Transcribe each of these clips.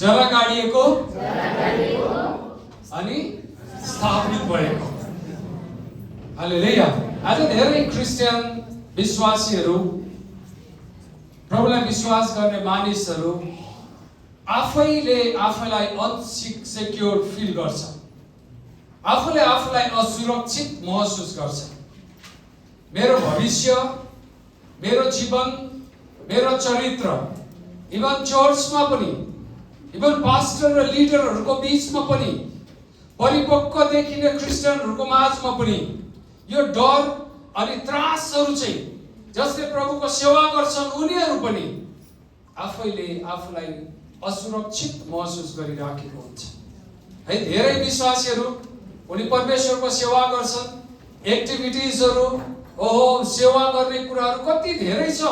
जरा गाडिएको अनि स्थापित भएको। हालेलुया। आज धेरै क्रिस्चियन विश्वासीहरू, प्रभुलाई विश्वास गर्ने मानिसहरू आफैले आफैलाई अनसिक्योर फिल गर्छ, आफूले आफूलाई असुरक्षित महसुस गर्छ। मेरो भविष्य, मेरो जीवन, मेरो चरित्र, इभन चर्चमा पनि, इभन पास्टर र लिडरहरूको बीचमा पनि, परिपक्व देखिने क्रिस्चियनहरूको माझमा पनि यो डर अनि त्रासहरू चाहिँ जसले प्रभुको सेवा गर्छन् उनीहरू पनि आफैले आफूलाई असुरक्षित महसुस गरिराखेको हुन्छ है। धेरै विश्वासीहरू उनी परमेश्वरको सेवा गर्छन्, एक्टिभिटिजहरू, ओहो सेवा गर्ने कुराहरू कति धेरै छ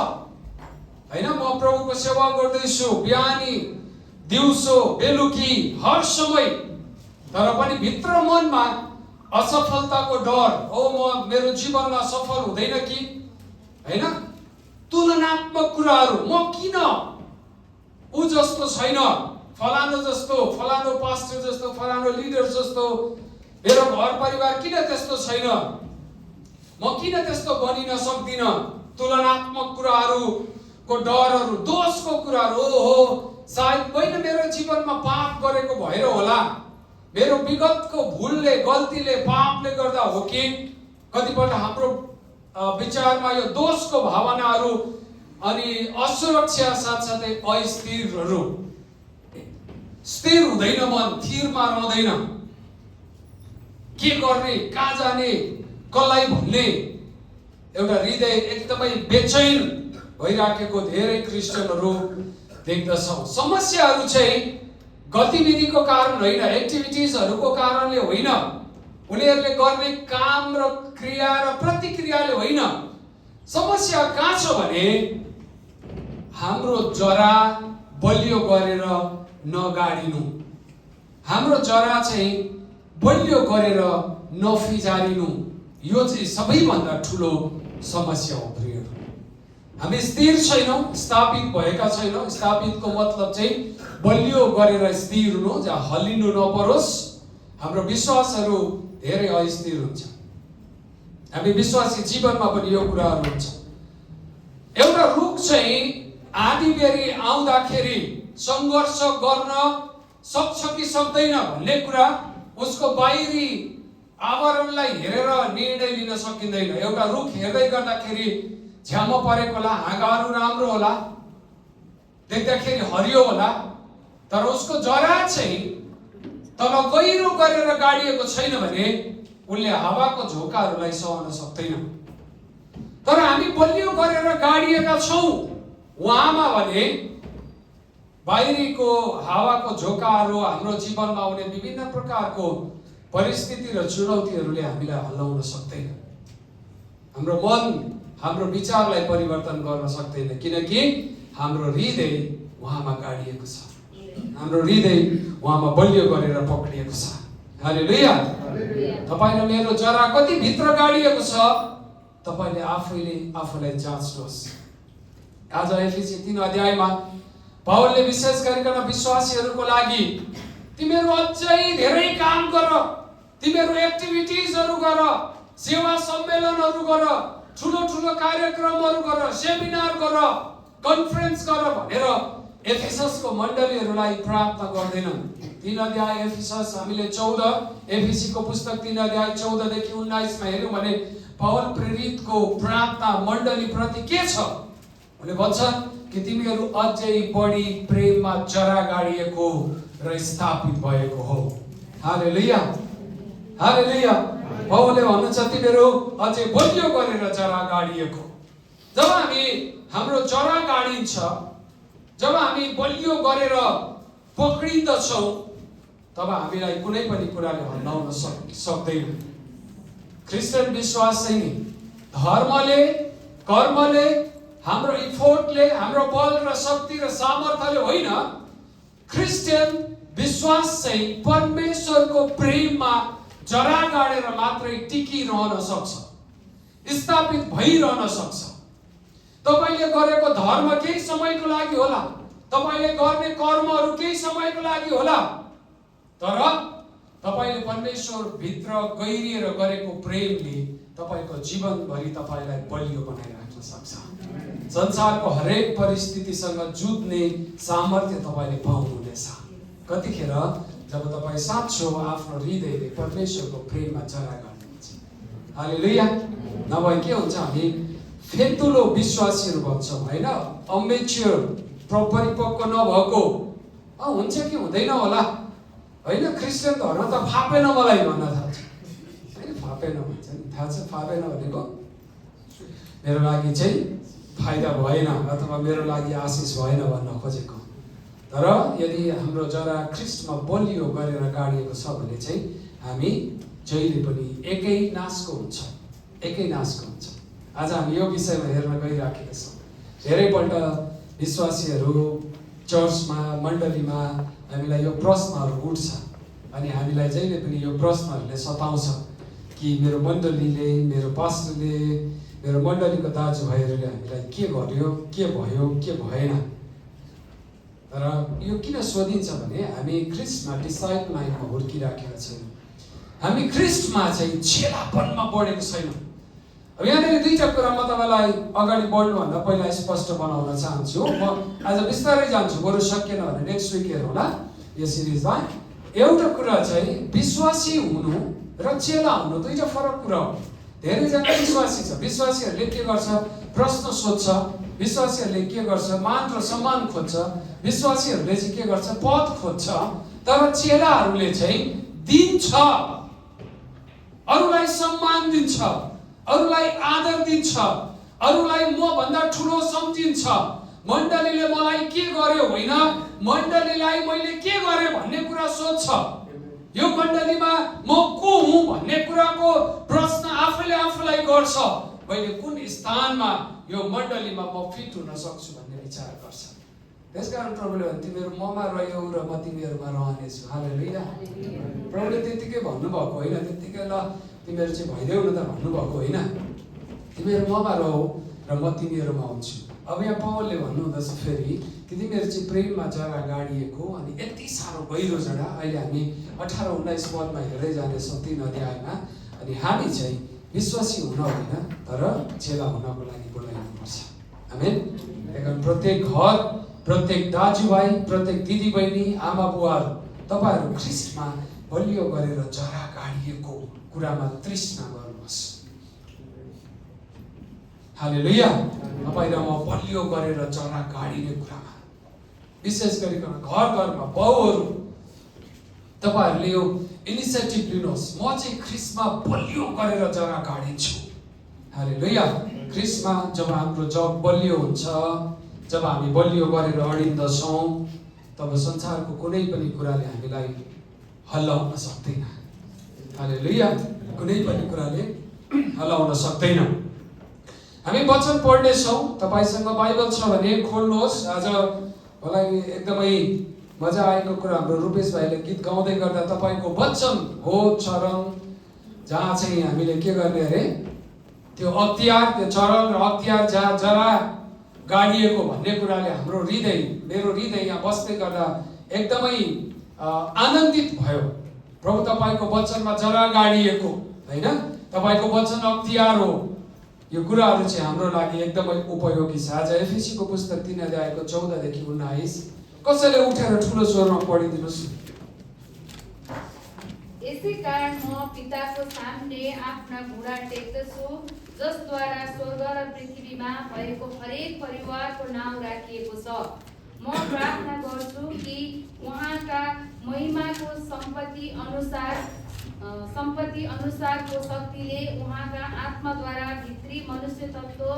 हैन। म प्रभुको सेवा गर्दैछु बिहानी दिउँसो बेलुकी हर समय, तर पनि भित्र मनमा असफलताको डर, म मेरो जीवनमा सफल हुँदैन कि हैन। तुलनात्मक कुराहरू, म किन ऊ जस्तो छैन, फलानो जस्तो, फलानो पास्टर जस्तो, फलानो लिडर जस्तो, मेरो घर परिवार किन त्यस्तो छैन, म किन त्यस्तो बनिन सक्दिन। तुलनात्मक कुराहरूको डरहरू, दोषको कुराहरू, ओहो सायद मैले मेरो जीवनमा पाप गरेको भएर होला, मेरो विगतको भुलले, गल्तीले, पापले गर्दा हो कि। कतिपल्ट हाम्रो विचारमा यो दोषको भावनाहरू अनि असुरक्षा साथसाथै अस्थिरहरू, स्थिर हुँदैन मन, थिरमा रहँदैन, के गर्ने, कहाँ जाने, कसलाई भन्ने, एउटा हृदय एकदमै बेचैन भइराखेको धेरै क्रिस्चियनहरू देख्दछौँ। समस्याहरू चाहिँ गतिविधिको कारण होइन, एक्टिभिटिजहरूको कारणले होइन, उनीहरूले गर्ने काम र क्रिया र प्रतिक्रियाले होइन। समस्या कहाँ छ भने हाम्रो जरा बलियो गरेर नगाडिनु, हाम्रो जरा चाहिँ बलियो गरेर नफिजारिनु, यो चाहिँ सबैभन्दा ठुलो समस्या हो प्रियहरू। हामी स्थिर छैनौँ, स्थापित भएका छैनौँ। स्थापितको मतलब चाहिँ बलियो गरेर स्थिर हुनु, जहाँ हल्लिनु नपरोस्। हाम्रो विश्वासहरू धेरै अस्थिर हुन्छ, हामी विश्वासी जीवनमा पनि यो कुराहरू हुन्छ। एउटा रुख चाहिँ आधी बेरी आउँदाखेरि सङ्घर्ष गर्न सक्छ कि सक्दैन भन्ने कुरा उसको बाहिरी आवरणलाई हेरेर निर्णय लिन सकिँदैन। एउटा रुख हेर्दै गर्दाखेरि झ्याम परेको होला, हाँगाहरू राम्रो होला, देख्दाखेरि हरियो होला, तर उसको जरा चाहिँ तल गहिरो गरेर गाडिएको छैन भने उसले हावाको झोकाहरूलाई सहन सक्दैन। तर हामी बलियो गरेर गाडिएका छौँ उहाँमा भने बाहिरीको हावाको झोकाहरू, हाम्रो जीवनमा आउने विभिन्न प्रकारको परिस्थिति र चुनौतीहरूले हामीलाई हल्लाउन सक्दैन। हाम्रो मन, हाम्रो विचारलाई परिवर्तन गर्न सक्दैन, किनकि हाम्रो हृदय उहाँमा गाडिएको छ, हाम्रो हृदय उहाँमा बलियो गरेर पक्रिएको छ। हालेलुया। तपाईँ र मेरो जरा कति भित्र गाडिएको छ, तपाईँले आफैले आफूलाई जाँच्नुहोस्। आज एफिसी 3 अध्यायमा पावलले विशेष गरिकन विश्वासीहरूको लागि तिमीहरू अझै धेरै काम गर, तिमीहरू एक्टिभिटिजहरू गर, सेवा सम्मेलनहरू गर, ठुलो ठुलो कार्यक्रमहरू गर, सेमिनार गर, कन्फरेन्स गर भनेर एफिससको मण्डलीहरूलाई प्रार्थना गर्दैनन्। 3 अध्याय एफिसस हामीले 14 एफिसीको पुस्तक 3 अध्याय 14 देखि 19 मा हेर्यौं भने पावल प्रेरितको प्रार्थना मण्डली प्रति के छ भने भन्छन् कि तिमीहरू अझै बढी प्रेममा जरा गाडिएको र स्थापित भएको हो। हालेलुया, हालेलुया। पावलले भन्नुहुन्छ तिमीहरू अझै बलियो गरेर जरा गाडिएको। जब हामी हाम्रो जरा गाडिन्छ, जब हामी बलियो गरेर पक्रिँदछौँ, तब हामीलाई कुनै पनि कुराले हल्लाउन सक्दैन। क्रिस्चियन विश्वास चाहिँ नि धर्मले, कर्मले, हाम्रो इफोर्टले, हाम्रो बल र शक्ति र सामर्थ्यले होइन। क्रिस्चियन विश्वास चाहिँ परमेश्वरको प्रेममा जरा गाडेर मात्रै टिकिरहन सक्छ, स्थापित भइरहन सक्छ। तपाईले गरेको धर्म केही समयको लागि होला, तपाईले गर्ने कर्महरू केही समयको लागि होला, तर तपाईले परमेश्वर भित्र गहिरिएर गरेको प्रेमले तपाईको जीवनभरि तपाईलाई बलियो बनाइराख्न सक्छ। संसारको हरेक परिस्थितिसँग जुझ्ने सामर्थ्य तपाईले पाउनुहुनेछ। कतिखेर जब तपाईँ साँचो आफ्नो हृदयले परमेश्वरको प्रेममा जरा गर्नुहुन्छ। हालेलुया। नभए के हुन्छ, हामी फेतुलो विश्वासीहरू भन्छौँ होइन, अमेच्योर, परिपक्व नभएको। हुन्छ कि हुँदैन होला होइन, क्रिस्चियन धर्म त फापेन मलाई भन्न थाल्छ होइन। फापेन भन्छ नि, थाहा छ फापेन भनेको मेरो लागि चाहिँ फाइदा भएन अथवा मेरो लागि आशिष भएन भन्न खोजेको। तर यदि हाम्रो जरा ख्रिस्टमा बलियो गरेर गाडिएको छ भने चाहिँ हामी जहिले पनि एकै नासको हुन्छ, एकै नासको हुन्छ। आज हामी यो विषयमा हेर्न गइराखेका छौँ। धेरैपल्ट विश्वासीहरू चर्चमा, मण्डलीमा हामीलाई यो प्रश्नहरू उठ्छ अनि हामीलाई जहिले पनि यो प्रश्नहरूले सताउँछ कि मेरो मण्डलीले, मेरो पास्टरले, मेरो मण्डलीको दाजुभाइहरूले हामीलाई के गर्यो, के भयो, के भएन। तर यो किन सोधिन्छ भने हामी ख्रिस्टमा डिसाइपल लाइनमा हुर्किराखेका छैनौँ। हामी ख्रिस्टमा चाहिँ चेलापनमा बढेको छैनौँ। अब यहाँनिर दुईवटा कुरा म तपाईँलाई अगाडि बढ्नुभन्दा पहिला स्पष्ट बनाउन चाहन्छु। म आज बिस्तारै जान्छु, बरु सकिएन भने नेक्स्ट विक हेरौँला यो सिरिजमा। एउटा कुरा चाहिँ विश्वासी हुनु र चेला हुनु दुईवटा फरक कुरा हो। धेरैजना विश्वासी छ, विश्वासीहरूले के गर्छ, प्रश्न सोध्छ, विश्वासीहरूले के गर्छ, मान र सम्मान खोज्छ, विश्वासीहरूले चाहिँ के गर्छ, पद खोज्छ। तर चेलाहरूले चाहिँ दिन्छ, अरूलाई सम्मान दिन्छ, अरूलाई आदर दिन्छ, अरूलाई म भन्दा ठुलो सम्झिन्छ। मण्डलीले मलाई के गर्यो होइन, मण्डलीलाई मैले के गरेँ भन्ने कुरा सोध्छ। यो मण्डलीमा म को हुँ भन्ने कुराको प्रश्न आफैले आफूलाई गर्छ। मैले कुन स्थानमा यो मण्डलीमा म फिट हुन सक्छु भन्ने विचार गर्छ। त्यसकारण प्रभुले भने तिमीहरू ममा रह्यौ र म तिमीहरूमा रहनेछु। हालेलुया। प्रभुले त्यतिकै भन्नुभएको होइन, त्यतिकै ल तिमीहरू चाहिँ भइदेऊ न त भन्नुभएको होइन। तिमीहरू ममा रहौ र म तिमीहरूमा हुन्छु। अब यहाँ पौलले भन्नुहुँदैछ फेरि कि तिमीहरू चाहिँ प्रेममा जरा गाडिएको, अनि यति साह्रो गहिरो जरा। अहिले हामी 18-19 पदमा हेर्दै जानेछौँ 3 अध्यायमा। अनि हामी चाहिँ विश्वासी हुन होइन तर चेला हुनको लागि बोलाइनुपर्छ। आमेन। त्यही प्रत्येक घर, प्रत्येक दाजुभाइ, प्रत्येक दिदीबहिनी, आमा बुवाहरू, तपाईँहरू ख्रिस्टमा बलियो गरेर जरा गाडिएको कुरामा तृष्णा गर्नुहोस्। हालेलुया। तपाईँ र म बलियो गरेर जरा गाडिने कुरामा, विशेष गरिकन घर घरमा बाउहरू तपाईँहरूले यो इनिसिएटिभ लिनुहोस्। म चाहिँ ख्रिस्टमा बलियो गरेर जरा गाडिन्छु। हालेलुया। ख्रिस्टमा जब हाम्रो जग बलियो हुन्छ, जब हामी बलियो गरेर अडिन्दछौँ, तब संसारको कुनै पनि कुराले हामीलाई हल्लाउन सक्दैन। हालेलुया। कुनै पनि कुराले हल्लाउन सक्दैन। हामी वचन पढ्नेछौँ। तपाईँसँग बाइबल छ भने खोल्नुहोस्। आज मलाई एकदमै मजा आएको कुरा, हाम्रो रूपेश भाइले गीत गाउँदै गर्दा तपाईँको वचन हो चरण, जहाँ चाहिँ हामीले के गर्ने अरे, त्यो अख्तियार, त्यो चरण र अख्तियार जहाँ जरा गाडिएको भन्ने कुराले हाम्रो हृदय, मेरो हृदय यहाँ बस्दै गर्दा एकदमै आनन्दित भयो। प्रभु तपाईँको वचनमा जरा गाडिएको होइन, तपाईँको वचन अख्तियार हो। यो कुराहरू चाहिँ हाम्रो लागि एकदमै उपयोगी छ। आज एफिसीको पुस्तक 3 अध्यायको 14 देखि 19 कसैले उठेर ठुलो स्वरमा पढिदिनुहोस्। यसै कारण म पिताको सामने आफ्ना घुँडा टेक्दछु, जसद्वारा स्वर्ग र पृथ्वीमा भएको हरेक परिवारको नाउँ राखिएको छ। म प्रार्थना गर्छु कि उहाँका महिमाको सम्पत्ति अनुसारको शक्तिले उहाँका आत्माद्वारा भित्री मनुष्य तत्त्व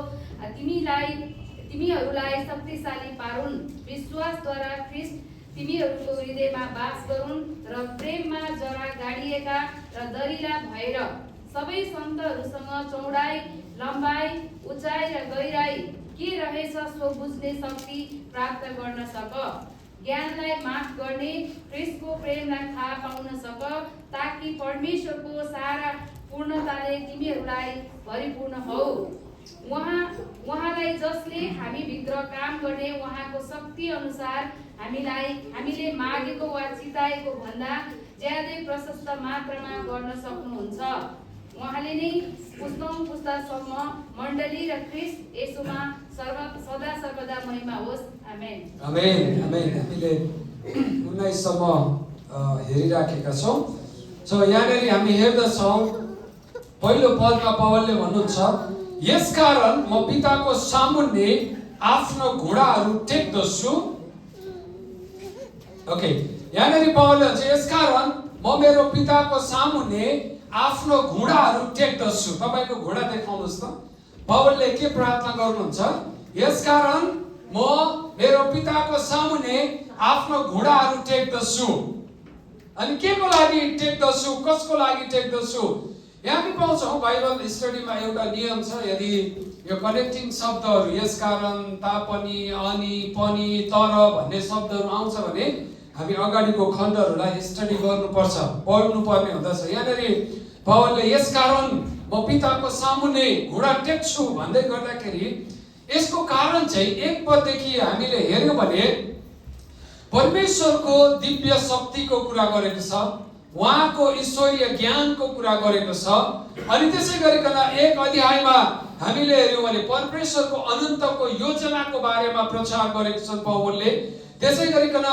तिमीहरूलाई शक्तिशाली पारुन्। विश्वासद्वारा ख्रिस्ट तिमीहरूको हृदयमा बास गरून् र प्रेममा जरा गाडिएका र दरिला भएर सबै सन्तहरूसँग चौडाइ, लम्बाइ, उचाइ र गहिराइ के रहेछ सो बुझ्ने शक्ति प्राप्त गर्न सक। ज्ञानलाई माफ गर्ने ख्रिस्टको प्रेमलाई थाहा पाउन सक, ताकि परमेश्वरको सारा पूर्णताले तिमीहरूलाई भरिपूर्ण हौ। उहाँलाई जसले हामीभित्र काम गर्ने उहाँको शक्ति अनुसार हामीले मागेको वा चिताएको भन्दा ज्यादै प्रशस्त मात्रामा गर्न सक्नुहुन्छ। उहाँले नै पुस्तासम्म मण्डली र ख्रीष्ट येशूमा सदा सर्वदा महिमा होस्। आमेन। आमेन। आमेन। हामीले 19 सम्म हेरिराखेका छौँ। यहाँनिर हामी हेर्दछौँ पहिलो पदमा पौलले भन्नुहुन्छ, यसकारण म पिताको सामुन्ने आफ्नो घुँडाहरू टेक्दछु। ओके, यहाँनिर पौलले भन्छ यसकारण म मेरो पिताको सामुन्ने आफ्नो घुँडाहरू टेक्दछु। तपाईको घुँडा देखाउनुहोस् त। पौलले के प्रार्थना गर्नुहुन्छ? यसकारण म मेरो पिताको सामुन्ने आफ्नो घुँडाहरू टेक्दछु। अनि के को लागि टेक्दछु? कसको लागि टेक्दछु? यहाँ हामी पाउँछौँ बाइबल स्टडीमा एउटा नियम छ, यदि यो कनेक्टिङ शब्दहरू यसकारण, तापनि, अनि, पनि, तर भन्ने शब्दहरू आउँछ भने हामी अगाडिको खण्डहरूलाई स्टडी गर्नुपर्छ, पढ्नुपर्ने हुँदछ। यहाँनिर पौलले यसकारण म पिताको सामुन्ने घुँडा टेक्छु भन्दै गर्दाखेरि यसको कारण चाहिँ 1 पददेखि हामीले हेर्यौँ भने परमेश्वरको दिव्य शक्तिको कुरा गरेको छ, उहाँको ईश्वरीय ज्ञानको कुरा गरेको छ। अनि त्यसै गरिकन 1 अध्यायमा हामीले हेर्यौँ भने परमेश्वरको अनन्तको योजनाको बारेमा प्रचार गरेको छ पौलले। त्यसै गरिकन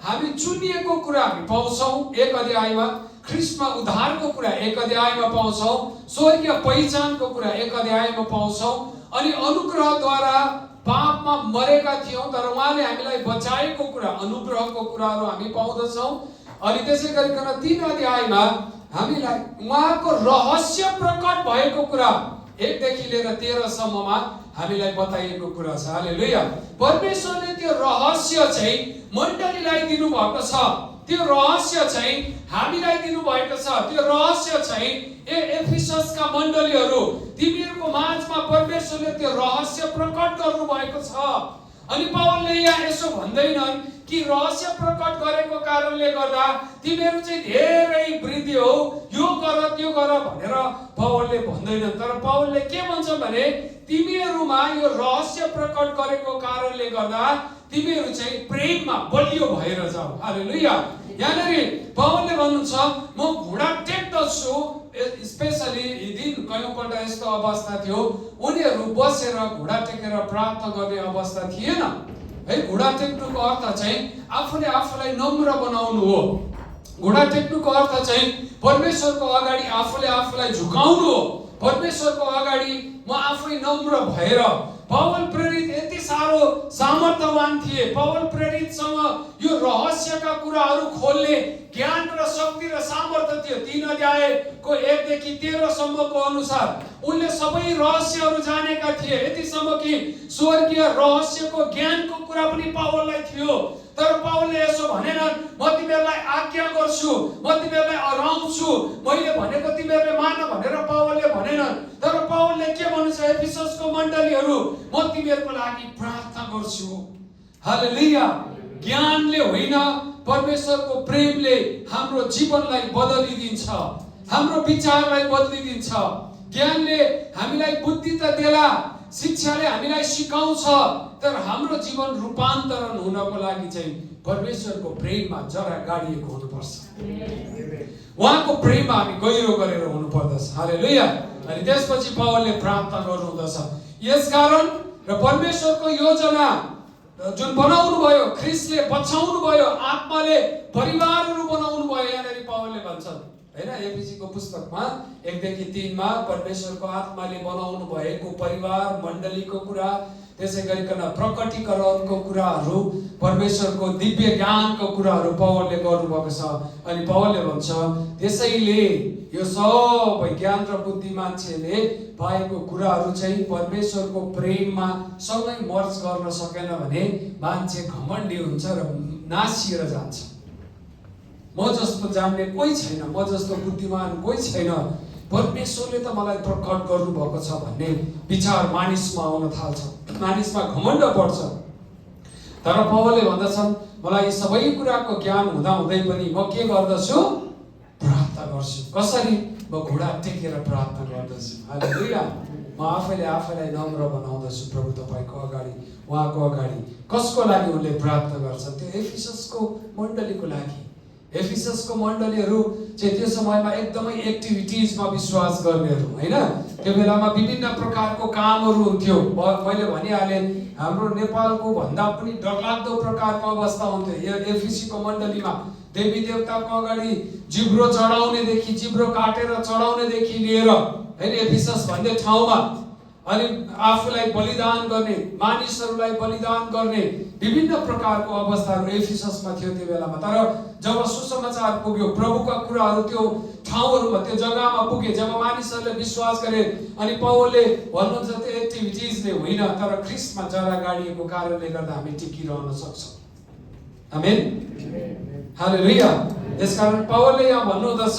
हामी चुनिएको कुरा हामी पाउँछौँ 1 अध्यायमा, ख्रीष्टमा उद्धारको कुरा 1 अध्यायमा पाउँछौँ, स्वर्गीय पहिचानको कुरा 1 अध्यायमा पाउँछौँ। अनि अनुग्रहद्वारा पापमा मरेका थियौँ तर उहाँले हामीलाई बचाएको कुरा, अनुग्रहको कुराहरू हामी पाउँदछौँ। अनि त्यसै गरिकन 3 अध्यायमा हामीलाई उहाँको रहस्य प्रकट भएको कुरा 1 देखि लिएर 13 सम्ममा हामीलाई बताइएको कुरा छ। हालेलुया। परमेश्वरले त्यो रहस्य चाहिँ मण्डलीलाई दिनुभएको छ, त्यो रहस्य चाहिँ हामीलाई दिनुभएको छ। त्यो रहस्य चाहिँ एफिससका मण्डलीहरू, तिमीहरूको माझमा परमेश्वरले त्यो रहस्य प्रकट गर्नुभएको छ। अनि पौलले यहाँ यसो भन्दैनन् कि रहस्य प्रकट गरेको कारणले गर्दा तिमीहरू चाहिँ धेरै वृद्धि हो, यो गर त्यो गर भनेर पौलले भन्दैनन्। तर पौलले के भन्छ भने तिमीहरूमा यो रहस्य प्रकट गरेको कारणले गर्दा तिमीहरू चाहिँ प्रेममा बलियो भएर जाऊ। हालेलुया। यहाँनिर पौलले भन्नुहुन्छ म घुँडा टेक्दछु। स्पेशली यी दिन कयौँपल्ट यस्तो अवस्था थियो, उनीहरू बसेर घुँडा टेकेर प्रार्थना गर्ने अवस्था थिएन है। घुँडा टेक्नुको अर्थ चाहिँ आफूले आफूलाई नम्र बनाउनु हो। घुँडा टेक्नुको अर्थ चाहिँ परमेश्वरको अगाडि आफूले आफूलाई झुकाउनु हो। परमेश्वरको अगाडि म आफै नम्र भएर, पौल प्रेरित यति साह्रो सामर्थ्यवान थिए, पौल प्रेरितसँग यो रहस्यका कुराहरू खोल्ने ज्ञान र शक्ति र सामर्थ्य थियो। 3 अध्यायको 1 देखि 13 सम्मको अनुसार उनले सबै रहस्यहरू जानेका थिए, यतिसम्म कि स्वर्गीय रहस्यको ज्ञानको कुरा पनि पौललाई थियो। तर पौलले यसो भनेनन् म तिमीहरूलाई आज्ञा गर्छु, म तिमीहरूलाई हराउँछु, मैले भनेको तिमीहरूले मान भनेर पौलले भनेनन्। तर पौलले के भन्नुहुन्छ एफिससको मण्डलीहरू, म तिमीहरूको लागि प्रार्थना गर्छु। हालेलुया। ज्ञानले होइन, परमेश्वरको प्रेमले हाम्रो जीवनलाई बदलिदिन्छ, हाम्रो विचारलाई बदलिदिन्छ। ज्ञानले हामीलाई बुद्धि त देला, शिक्षाले हामीलाई सिकाउँछ, तर हाम्रो जीवन रूपान्तरण हुनको लागि चाहिँ परमेश्वरको प्रेममा जरा गाडिएको हुनुपर्छ। उहाँको प्रेममा हामी गहिरो गरेर हुनुपर्दछ। हालेलुया। अनि त्यसपछि पौलले प्रार्थना गर्नुहुँदछ यसकारण र परमेश्वरको योजना जुन बनाउनु भयो, ख्रीष्टले बचाउनु भयो, आत्माले परिवारहरू बनाउनु भयो। यहाँनिर पौलले भन्छन् हैन, एफिसीको पुस्तकमा 1 देखि 3 मा परमेश्वरको आत्माले बनाउनु भएको परिवार मण्डलीको कुरा, त्यसै गरिकन प्रकटीकरणको कुराहरू, परमेश्वरको दिव्य ज्ञानको कुराहरू पौलले गर्नुभएको छ। अनि पौलले भन्छ त्यसैले यो सबै ज्ञान र बुद्धि मान्छेले पाएको कुराहरू चाहिँ परमेश्वरको प्रेममा सँगै मर्ज गर्न सकेन भने मान्छे घमण्डी हुन्छ र नासिएर जान्छ। म जस्तो जान्ने कोही छैन, म जस्तो बुद्धिमान कोही छैन, परमेश्वरले त मलाई प्रकट गर्नुभएको छ भन्ने विचार मानिसमा आउन थाल्छ, मानिसमा घमण्ड बढ्छ। तर पौलले भन्दछन् मलाई सबै कुराको ज्ञान हुँदाहुँदै पनि म के गर्दछु? प्रार्थना गर्छु। कसरी? म घुँडा टेकेर प्रार्थना गर्दछु। हालेलुया। म आफैले आफैलाई नम्र बनाउँदछु प्रभु तपाईँको अगाडि, उहाँको अगाडि। कसको लागि उनले प्रार्थना गर्छन्? त्यो एफिससको मण्डलीको लागि। एफिससको मण्डलीहरू चाहिँ त्यो समयमा एकदमै एक्टिभिटिजमा विश्वास गर्नेहरू, होइन? त्यो बेलामा विभिन्न प्रकारको कामहरू हुन्थ्यो। मैले भनिहालेँ, हाम्रो नेपालको भन्दा पनि डरलाग्दो प्रकारको अवस्था हुन्थ्यो यो एफिसीको मण्डलीमा। देवी देवताको अगाडि जिब्रो चढाउनेदेखि, जिब्रो काटेर चढाउनेदेखि लिएर, होइन, एफिसस भन्ने ठाउँमा अनि आफूलाई बलिदान गर्ने, मानिसहरूलाई बलिदान गर्ने विभिन्न प्रकारको अवस्थाहरू एफिससमा थियो त्यो बेलामा। तर जब सुसमाचार पुग्यो, प्रभुका कुराहरू त्यो ठाउँहरूमा, त्यो जग्गामा पुगे, जब मानिसहरूले विश्वास गरे, अनि पौलले भन्नुहुन्छ त्यो एक्टिभिटिजले होइन, तर ख्रिस्टमा जरा गाडिएको कारणले गर्दा हामी टिकिरहन सक्छौँ। आमेन, हालेलुया। यसकारण पौलले यहाँ भन्नुहुँदछ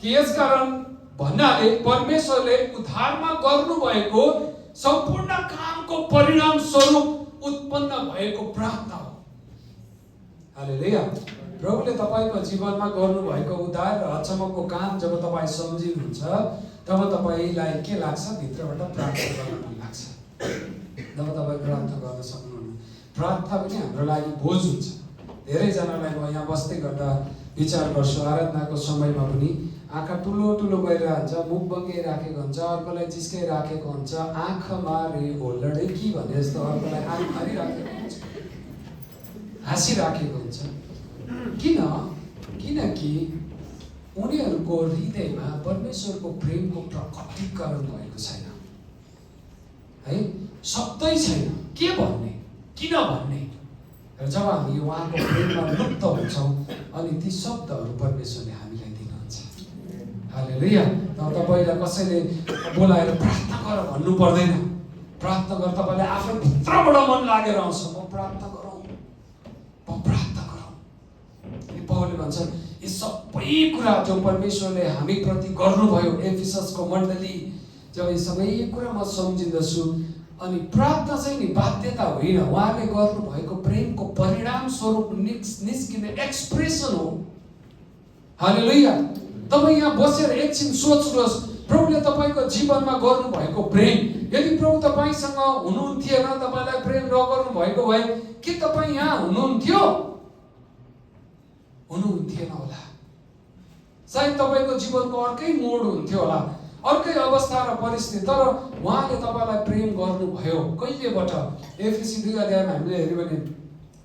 कि यसकारण भन्नाले परमेश्वरले उद्धारमा गर्नुभएको सम्पूर्ण कामको परिणाम स्वरूप उत्पन्न भएको प्रार्थना हो। हालेलुया। प्रभुले तपाईँको जीवनमा गर्नुभएको उद्धार र अचम्मको काम जब तपाईँ सम्झिनुहुन्छ, तब तपाईँलाई के लाग्छ? भित्रबाट प्रार्थना गर्न मन लाग्छ। जब तपाईँ प्रार्थना गर्न सक्नुहुन्न, प्रार्थना पनि हाम्रो लागि बोझ हुन्छ। धेरैजनालाई म यहाँ बस्दै गर्दा विचार गर्छु, आराधनाको समयमा पनि आँखा ठुलो ठुलो गरिरहन्छ, मुख बङ्गाइराखेको हुन्छ, अर्कोलाई जिस्काइराखेको हुन्छ, आँखामा रे होल्डै कि भने जस्तो अर्कोलाई आँख मारिराखेको हुन्छ, हाँसिराखेको हुन्छ। किनकि उनीहरूको हृदयमा परमेश्वरको प्रेमको प्रकटीकरण भएको छैन, है? शब्दै छैन, के भन्ने, किन भन्ने। जब हामी उहाँको प्रेममा लुप्त हुन्छौँ, अनि ती शब्दहरू परमेश्वरले हामीलाई दिनुहुन्छ। हालेलुया। तपाईँलाई कसैले बोलाएर प्रार्थना गर भन्नु पर्दैन। प्रार्थना गर, तपाईँले आफै भित्रबाट मन लागेर आउँछ, म प्रार्थना गरौँ, म प्रार्थना गरौँ। पौलले भन्छ यी सबै कुरा जो परमेश्वरले हामी प्रति गर्नुभयो, एफिससको मण्डली, जब यी सबै कुरा म सम्झिँदछु, अनि प्रार्थना चाहिँ नि बाध्यता होइन, उहाँले गर्नुभएको प्रेमको परिणाम स्वरूप निस्किने एक्सप्रेसन हो। हालेलुया। तपाईँ यहाँ बसेर एकछिन सोच्नुहोस्, प्रभुले तपाईँको जीवनमा गर्नुभएको प्रेम, यदि प्रभु तपाईँसँग हुनुहुन्थेन, तपाईँलाई प्रेम नगर्नु भएको भए के तपाईँ यहाँ हुनुहुन्थ्यो? हुनुहुन्थेन होला। सायद तपाईँको जीवनको अर्कै मोड हुन्थ्यो होला, अर्कै अवस्था र परिस्थिति। तर उहाँले तपाईँलाई प्रेम गर्नुभयो। कहिलेबाट? एफिसी 2 अध्यायमा हामीले हेऱ्यौँ भने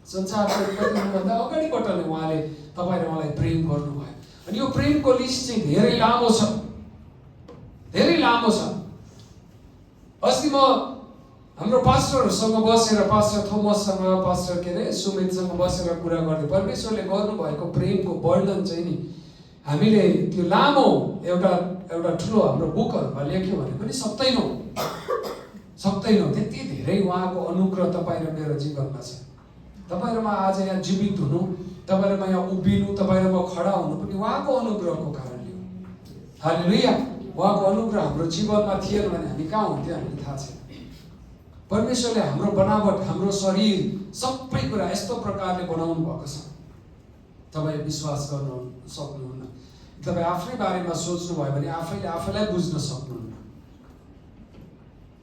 संसारको उत्पत्तिभन्दा अगाडिबाट नै उहाँले तपाईँ र मलाई प्रेम गर्नुभयो। अनि यो प्रेमको लिस्ट चाहिँ धेरै लामो छ, धेरै लामो छ। अस्ति म हाम्रो पास्टरहरूसँग बसेर, पास्टर थोमससँग, पास्टर के अरे सुमितसँग बसेर कुरा गर्दै, परमेश्वरले गर्नुभएको प्रेमको वर्णन चाहिँ नि हामीले त्यो लामो एउटा ठुलो हाम्रो बुकहरूमा लेख्यो भने पनि सक्दैनौँ। त्यति धेरै उहाँको अनुग्रह तपाईँ र मेरो जीवनमा छ। तपाईँ र म आज यहाँ जीवित हुनु, तपाईँ र म यहाँ उभिनु, तपाईँ र म खडा हुनु पनि उहाँको अनुग्रहको कारणले हो। हालेलुया। उहाँको अनुग्रह हाम्रो जीवनमा थिएन भने हामी कहाँ हुन्थ्यो हामीलाई थाहा छैन। परमेश्वरले हाम्रो बनावट, हाम्रो शरीर, सबै कुरा यस्तो प्रकारले बनाउनु भएको छ। तपाईँ विश्वास गर्नु सक्नुहुन्न। तपाईँ आफ्नै बारेमा सोच्नु भयो भने आफैले आफैलाई बुझ्न सक्नुहुन्न,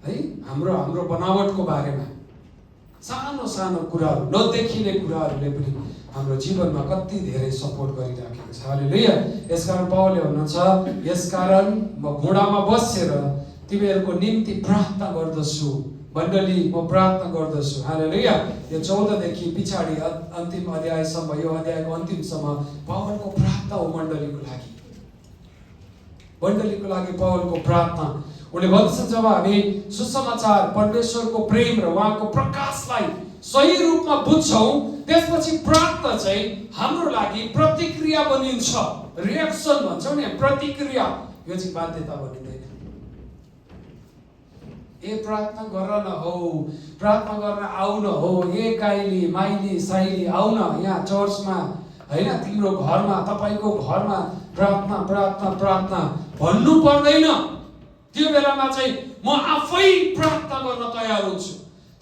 है? हाम्रो बनावटको बारेमा सानो सानो कुराहरू, नदेखिने कुराहरूले पनि हाम्रो जीवनमा कति धेरै सपोर्ट गरिराखेको छ। हालेलुया। यसकारण पौलले भन्नुहुन्छ, यसकारण म घोडामा बसेर तिमीहरूको निम्ति प्रार्थना गर्दछु, मण्डली म प्रार्थना गर्दछु। हालेलुया। यो 14 देखि पछाडि अन्तिम अध्यायसम्म, यो अध्यायको अन्तिमसम्म पौलको प्रार्थना हो मण्डलीको लागि पौलको प्रार्थना। उनले भन्छन्, जब हामी सुसमाचार, परमेश्वरको प्रेम र उहाँको प्रकाशलाई सही रूपमा बुझ्छौँ, त्यसपछि प्रार्थना चाहिँ हाम्रो लागि प्रतिक्रिया बनिन्छ। रिएक्सन भन्छौँ नि, प्रतिक्रिया। यो चाहिँ बाध्यता बनिँदैन। प्रार्थना गर न हो, प्रार्थना गर्न आउन हो, काइली माइली साइली आउन यहाँ चर्चमा, होइन, तिम्रो घरमा, तपाईँको घरमा प्रार्थना प्रार्थना प्रार्थना भन्नु पर्दैन। त्यो बेलामा चाहिँ म आफै प्रार्थना गर्न तयार हुन्छु।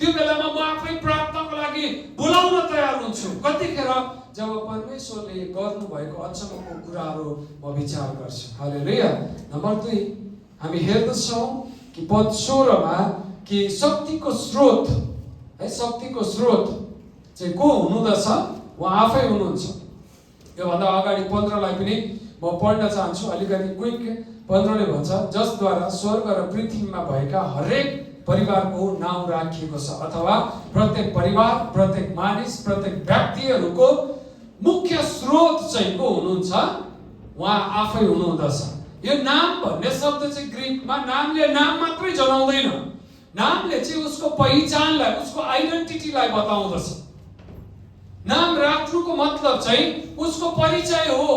त्यो बेलामा म आफै प्रार्थनाको लागि बोलाउन तयार हुन्छु। कतिखेर? जब परमेश्वरले गर्नुभएको अचम्मको कुराहरू म विचार गर्छु। हालेलुया। नम्बर 2, हामी हेर्दछौँ कि पद 16 मा कि शक्तिको स्रोत है, शक्तिको स्रोत चाहिँ को हुनुहुँदछ? उहाँ आफै हुनुहुन्छ। योभन्दा अगाडि 15 लाई पनि म पढ्न चाहन्छु, अलिकति क्विक। 15 ले भन्छ, जसद्वारा स्वर्ग र पृथ्वीमा भएका हरेक परिवारको नाउँ राखिएको छ, अथवा प्रत्येक परिवार, प्रत्येक मानिस, प्रत्येक व्यक्तिहरूको मुख्य स्रोत चाहिँ को हुनुहुन्छ? उहाँ आफै हुनुहुँदछ। यो नाम भन्ने शब्द चाहिँ ग्रीकमा नामले नाम मात्रै जनाउँदैन, नामले चाहिँ उसको पहिचानलाई, उसको आइडेन्टिटीलाई बताउँदछ। नाम राख्नुको मतलब चाहिँ उसको परिचय हो।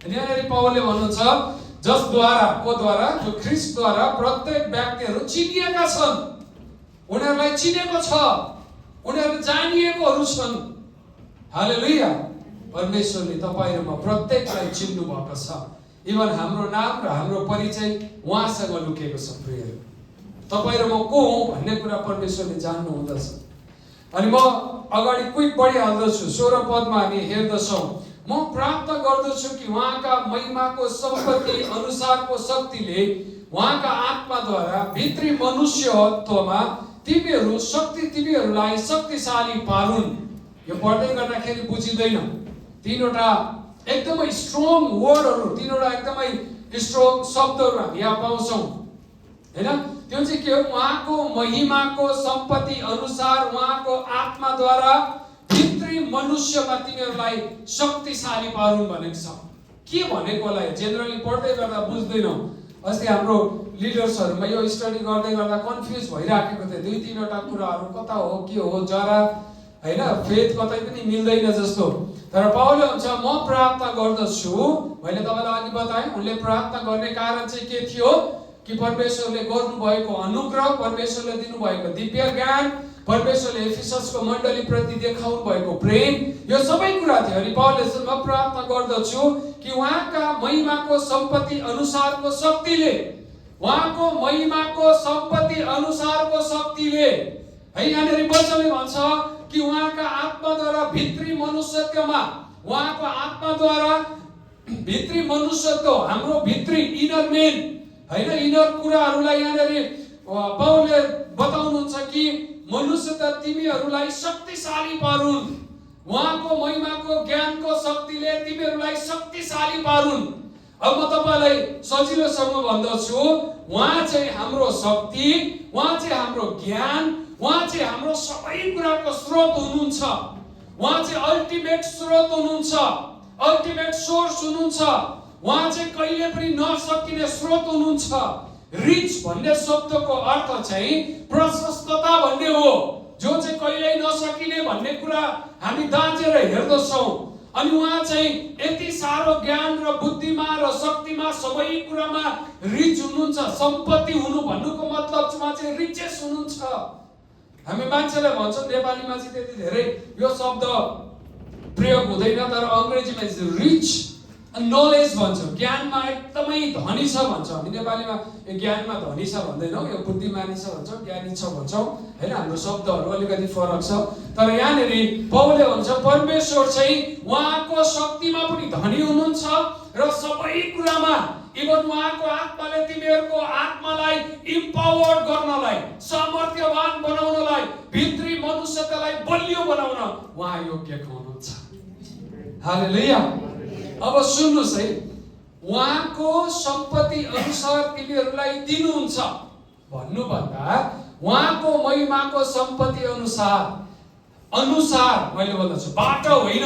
यहाँनिर पौलले भन्नुहुन्छ, जसद्वारा, को द्वारा? जो ख्रीष्टद्वारा प्रत्येक व्यक्तिहरू चिनिएका छन्, उनीहरूलाई चिनेको छ, उनीहरू जानिएकोहरू छन्। हालेलुया। परमेश्वरले तपाईँ र म प्रत्येकलाई चिन्नु भएको छ। इभन हाम्रो नाम र हाम्रो परिचय उहाँसँग लुकेको छ। प्रियहरू, तपाईँ र म को हुँ भन्ने कुरा परमेश्वरले जान्नु हुँदछ। अनि म अगाडि क्विक बढिहाल्दछु। 16 पदमा हामी हेर्दछौँ, म प्राप्त गर्दछु कि उहाँका महिमाको सम्पत्ति अनुसारको शक्तिले उहाँका आत्माद्वारा भित्री मनुष्यत्वमा तिमीहरूलाई शक्तिशाली पारुन्। यो पढ्दै गर्दाखेरि बुझिँदैन। तीनवटा एकदमै स्ट्रङ वर्डहरू, तीनवटा एकदमै स्ट्रङ शब्दहरू हामी यहाँ पाउँछौँ हैन। त्यो चाहिँ के हो? उहाँको महिमाको सम्पत्ति अनुसार उहाँको आत्माद्वारा भित्री मनुष्यमा तिमीहरूलाई शक्तिशाली पारुन् भनेको छ। के भनेको होला? जेनरली पढ्दै गर्दा बुझ्दैनौँ। अस्ति हाम्रो लिडर्सहरूमा यो स्टडी गर्दै गर्दा कन्फ्युज भइराखेको थियो। 2-3वटा कुराहरू कता हो, के हो, जरा हैन, फेथ कतै पनि मिल्दैन जस्तो। तर पौलले भन्छ, म प्रार्थना गर्दछु। मैले तपाईलाई अघि बताएँ, उनले प्रार्थना गर्ने कारण चाहिँ के थियो? कि परमेश्वरले गर्नुभएको अनुग्रह, परमेश्वरले दिनुभएको दिव्य ज्ञान, परमेश्वरले एफिससको मण्डली प्रति देखाउनु भएको प्रेम, यो सबै कुरा थियो। अनि पौलले म प्रार्थना गर्दछु कि उहाँका महिमाको सम्पत्ति अनुसारको शक्तिले, उहाँको महिमाको सम्पत्ति अनुसारको शक्तिले है, यहाँनिर वचनले भन्छ कि उहाँका आत्माद्वारा भित्री मनुष्यत्वमा, उहाँको आत्माद्वारा भित्री मनुष्यत्व, हाम्रो भित्री इनर मेन हैन, इनर कुराहरूलाई यहाँनिर पौलले बताउनुहुन्छ कि मनुष्य त तिमीहरूलाई शक्तिशाली पारुन्। उहाँको महिमाको ज्ञानको शक्तिले तिमीहरूलाई शक्तिशाली पारुन्। अब म तपाईलाई सजिलोसँग भन्दछु, उहाँ चाहिँ हाम्रो शक्ति, उहाँ चाहिँ हाम्रो ज्ञान, उहाँ चाहिँ हाम्रो सबै कुराको स्रोत हुनुहुन्छ। उहाँ चाहिँ अल्टिमेट स्रोत हुनुहुन्छ, अल्टिमेट सोर्स हुनुहुन्छ। उहाँ चाहिँ कहिले पनि नसकिने स्रोत हुनुहुन्छ। रिच भन्ने शब्दको अर्थ चाहिँ प्रशस्तता भन्ने हो, जो चाहिँ कहिल्यै नसकिने भन्ने कुरा हामी दाँचेर हेर्दछौँ। अनि उहाँ चाहिँ यति साह्रो ज्ञान र बुद्धिमा र शक्तिमा, सबै कुरामा रिच हुनुहुन्छ। सम्पत्ति हुनु भन्नुको मतलब उहाँ चाहिँ रिचेस हुनुहुन्छ। हामी मान्छेलाई भन्छौँ, नेपालीमा चाहिँ त्यति धेरै यो शब्द प्रयोग हुँदैन, तर अङ्ग्रेजीमा चाहिँ रिच नलेज भन्छौँ। ज्ञानमा एकदमै धनी छ भन्छौँ हामी नेपालीमा। यो ज्ञानमा धनी छ भन्दैनौँ, यो बुद्धिमानी छ भन्छौँ, ज्ञानी छ भन्छौँ हैन। हाम्रो शब्दहरू अलिकति फरक छ। तर यहाँनिर पौलले भन्छ, परमेश्वर चाहिँ उहाँको शक्तिमा पनि धनी हुनुहुन्छ र सबै कुरामा, इभन उहाँको आत्माले तिमीहरूको आत्मालाई इम्पावर्ड गर्नलाई, सामर्थ्यवान बनाउनलाई, भित्री मनुष्यतालाई बलियो बनाउन उहाँ योग्य हुनुहुन्छ। हालेलुया। अब सुन्नुहोस् है, उहाँको सम्पत्ति अनुसार तिमीहरूलाई दिनुहुन्छ भन्नुभन्दा उहाँको महिमाको सम्पत्ति अनुसार, अनुसार मैले भन्दछु, बाटो होइन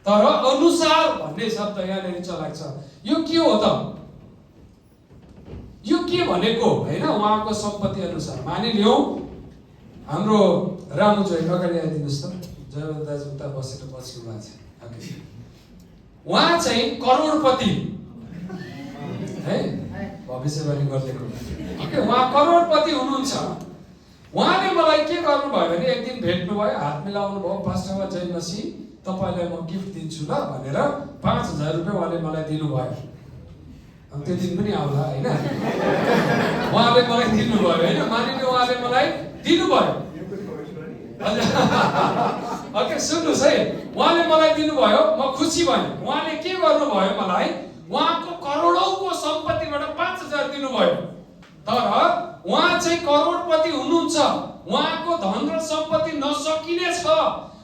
तर अनुसार भन्ने शब्द यहाँनिर चलाएको छ। यो के हो त? यो के भनेको हैन? उहाँको सम्पत्ति अनुसार मानिलियौ, हाम्रो रामु जोइ अगाडि आइदिनुहोस् त। जय दाजु उता बसेर बस्नु भएको छ। उहाँ चाहिँ करोडपति है, भविष्यवाणी गरिदिएको। उहाँ करोडपति हुनुहुन्छ। उहाँले मलाई के गर्नुभयो भने, एक दिन भेट्नुभयो, हात मिलाउनु भयो, पास्टरमा जय मसीह तपाईँलाई म गिफ्ट दिन्छु ल भनेर 5000 रुपियाँ उहाँले मलाई दिनुभयो। अब त्यो दिन पनि आउला होइन। उहाँले मलाई दिनुभयो होइन, मानिले उहाँले मलाई दिनुभयो। ओके, सुन्नुहोस् है, उहाँले मलाई दिनुभयो, म खुसी भएँ। उहाँले के गर्नुभयो मलाई, उहाँको करोडौँको सम्पत्तिबाट 5000 5,000 दिनुभयो। तर उहाँ चाहिँ करोडपति हुनुहुन्छ, उहाँको धन र सम्पत्ति नसकिने छ।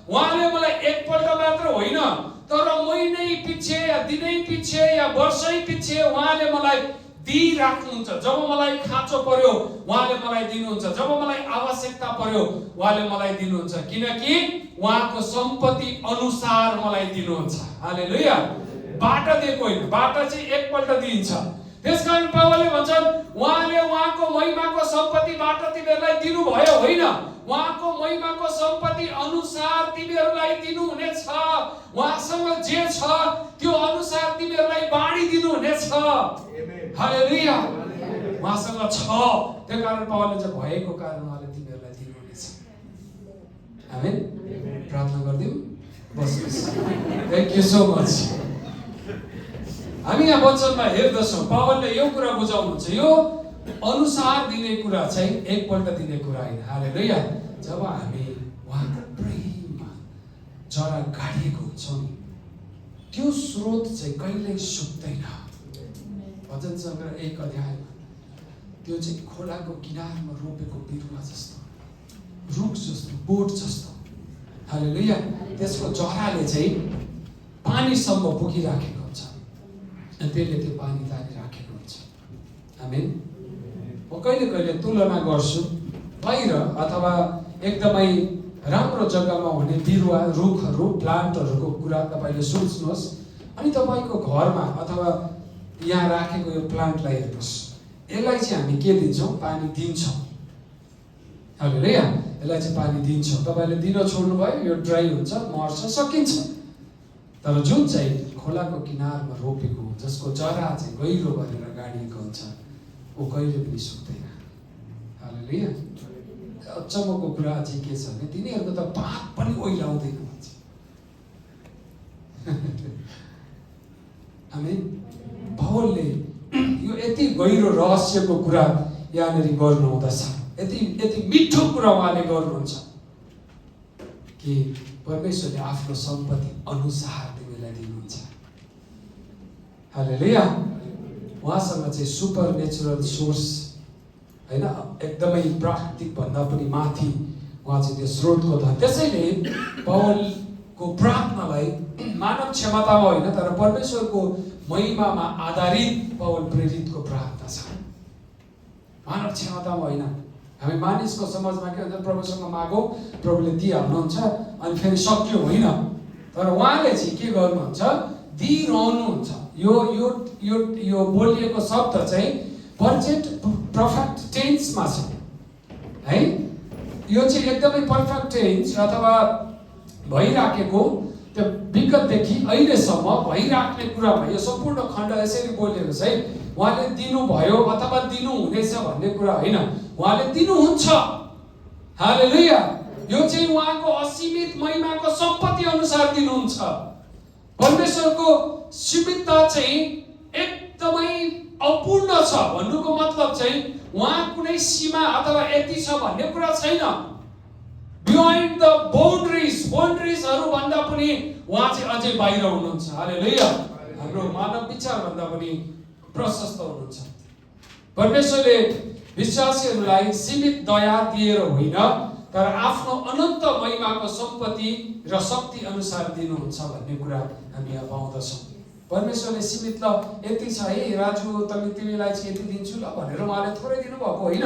उहाँले मलाई एकपल्ट मात्र होइन, तर महिनै पछि या दिनै पछि या वर्षै पछि उहाँले मलाई दिइराख्नुहुन्छ। जब मलाई खाँचो पर्यो उहाँले मलाई दिनुहुन्छ, जब मलाई आवश्यकता पर्यो उहाँले मलाई दिनुहुन्छ, किनकि उहाँको सम्पत्ति अनुसार मलाई दिनुहुन्छ। हालेलुया। बाटा दिएको होइन, बाटा चाहिँ एकपल्ट दिइन्छ। त्यसकारण पावलले भन्छन् उहाँले उहाँको महिमाको सम्पत्तिबाट तिमीहरूलाई दिनुभयो होइन, उहाँको महिमाको सम्पत्ति अनुसार तिमीहरूलाई दिनुहुनेछ। उहाँसँग जे छ त्यो अनुसार तिमीहरूलाई बाँडी दिनुहुनेछ। हालेलुया। उहाँसँग छ, त्यो कारण पावलले चाहिँ भएको कारण उहाँले तिमीहरूलाई दिनुहुनेछ। आमेन। प्रार्थना गरिदिउँ, बस्नुहोस्। Thank you so much. हामी यहाँ वचनमा हेर्दछौँ पावलले यो कुरा बुझाउनुहुन्छ, यो अनुसार दिने कुरा चाहिँ एकपल्ट दिने कुरा होइन। हालेलुया। जब हामी उहाँको प्रेममा जरा गाडिएको हुन्छौँ नि, त्यो स्रोत चाहिँ कहिल्यै सुक्दैन। भजन सङ्ग्रह 1 अध्यायमा त्यो चाहिँ खोलाको किनारमा रोपेको बिरुवा जस्तो, रुख जस्तो, बोट जस्तो। हालेलुया। त्यसको जराले चाहिँ पानीसम्म पुगिराखेको हुन्छ अनि त्यसले त्यो पानी तानिराखेको हुन्छ। आमेन। म कहिले कहिले तुलना गर्छु बाहिर अथवा एकदमै राम्रो जग्गामा हुने बिरुवा, रुखहरू, प्लान्टहरूको कुरा तपाईँले सोच्नुहोस्, अनि तपाईँको घरमा अथवा यहाँ राखेको यो प्लान्टलाई हेर्नुहोस्। यसलाई चाहिँ हामी के दिन्छौँ? पानी दिन्छौँ। हालेलुया। यसलाई चाहिँ पानी दिन्छौँ। तपाईँले दिन छोड्नुभयो यो ड्राई हुन्छ, मर्छ, सकिन्छ। तर जुन चाहिँ खोलाको किनारमा रोपेको, जसको जरा चाहिँ गहिरो गरेर गाडिएको हुन्छ, ऊ कहिले पनि सुक्दैन। हालेलुया। अचम्मको कुरा चाहिँ के छ भने तिनीहरूको त पात पनि ओइलाउँदैन भन्छ। आमेन। पावलले यो यति गहिरो रहस्यको कुरा यहाँनिर गर्नुहुँदछ, यति मिठो कुरा उहाँले गर्नुहुन्छ कि परमेश्वरले आफ्नो सम्पत्ति अनुसार तिमीलाई दिनुहुन्छ। हालेलुया। उहाँसँग चाहिँ सुपर नेचुरल सोर्स होइन, एकदमै प्राकृतिक भन्दा पनि माथि उहाँ चाहिँ त्यो स्रोतको धन। त्यसैले पावलको प्रार्थनालाई मानव क्षमतामा होइन तर परमेश्वरको महिमामा आधारित पावल प्रेरितको प्रार्थना छ। मानव क्षमतामा होइन। हामी मानिसको समाजमा के भन्छ, प्रभुसँग मागौँ, प्रभुले दिइहाल्नुहुन्छ अनि फेरि सक्यो, होइन। तर उहाँले चाहिँ के गर्नुहुन्छ? दिइरहनुहुन्छ। यो बोलिएको शब्द चाहिँ पर्फेक्ट टेन्समा छ है। यो चाहिँ एकदमै पर्फेक्ट टेन्स अथवा भइराखेको, त्यो विगतदेखि अहिलेसम्म भइराख्ने कुरामा यो सम्पूर्ण खण्ड यसरी बोलेको छ है। उहाँले दिनुभयो अथवा दिनुहुनेछ भन्ने कुरा होइन, उहाँले दिनुहुन्छ। हालेलुया। यो चाहिँ उहाँको असीमित महिमाको सम्पत्ति अनुसार दिनुहुन्छ। परमेश्वरको सीमितता चाहिँ एकदमै अपूर्ण छ भन्नुको मतलब चाहिँ उहाँ कुनै सीमा अथवा यति छ भन्ने कुरा छैन। बियोन्ड द बाउन्ड्रिजहरू भन्दा पनि उहाँ चाहिँ अझै बाहिर हुनुहुन्छ। हालेलुया। हाम्रो मानव विचार भन्दा पनि प्रशस्त हुनुहुन्छ। परमेश्वरले विश्वासीहरूलाई सीमित दया दिएर होइन तर आफ्नो अनन्त महिमाको सम्पत्ति र शक्ति अनुसार दिनुहुन्छ भन्ने कुरा हामी यहाँ पाउँदछौँ। परमेश्वरले सीमित ल यति छ है राजु, तिमीलाई चाहिँ यति दिन्छु ल भनेर उहाँले थोरै दिनुभएको होइन।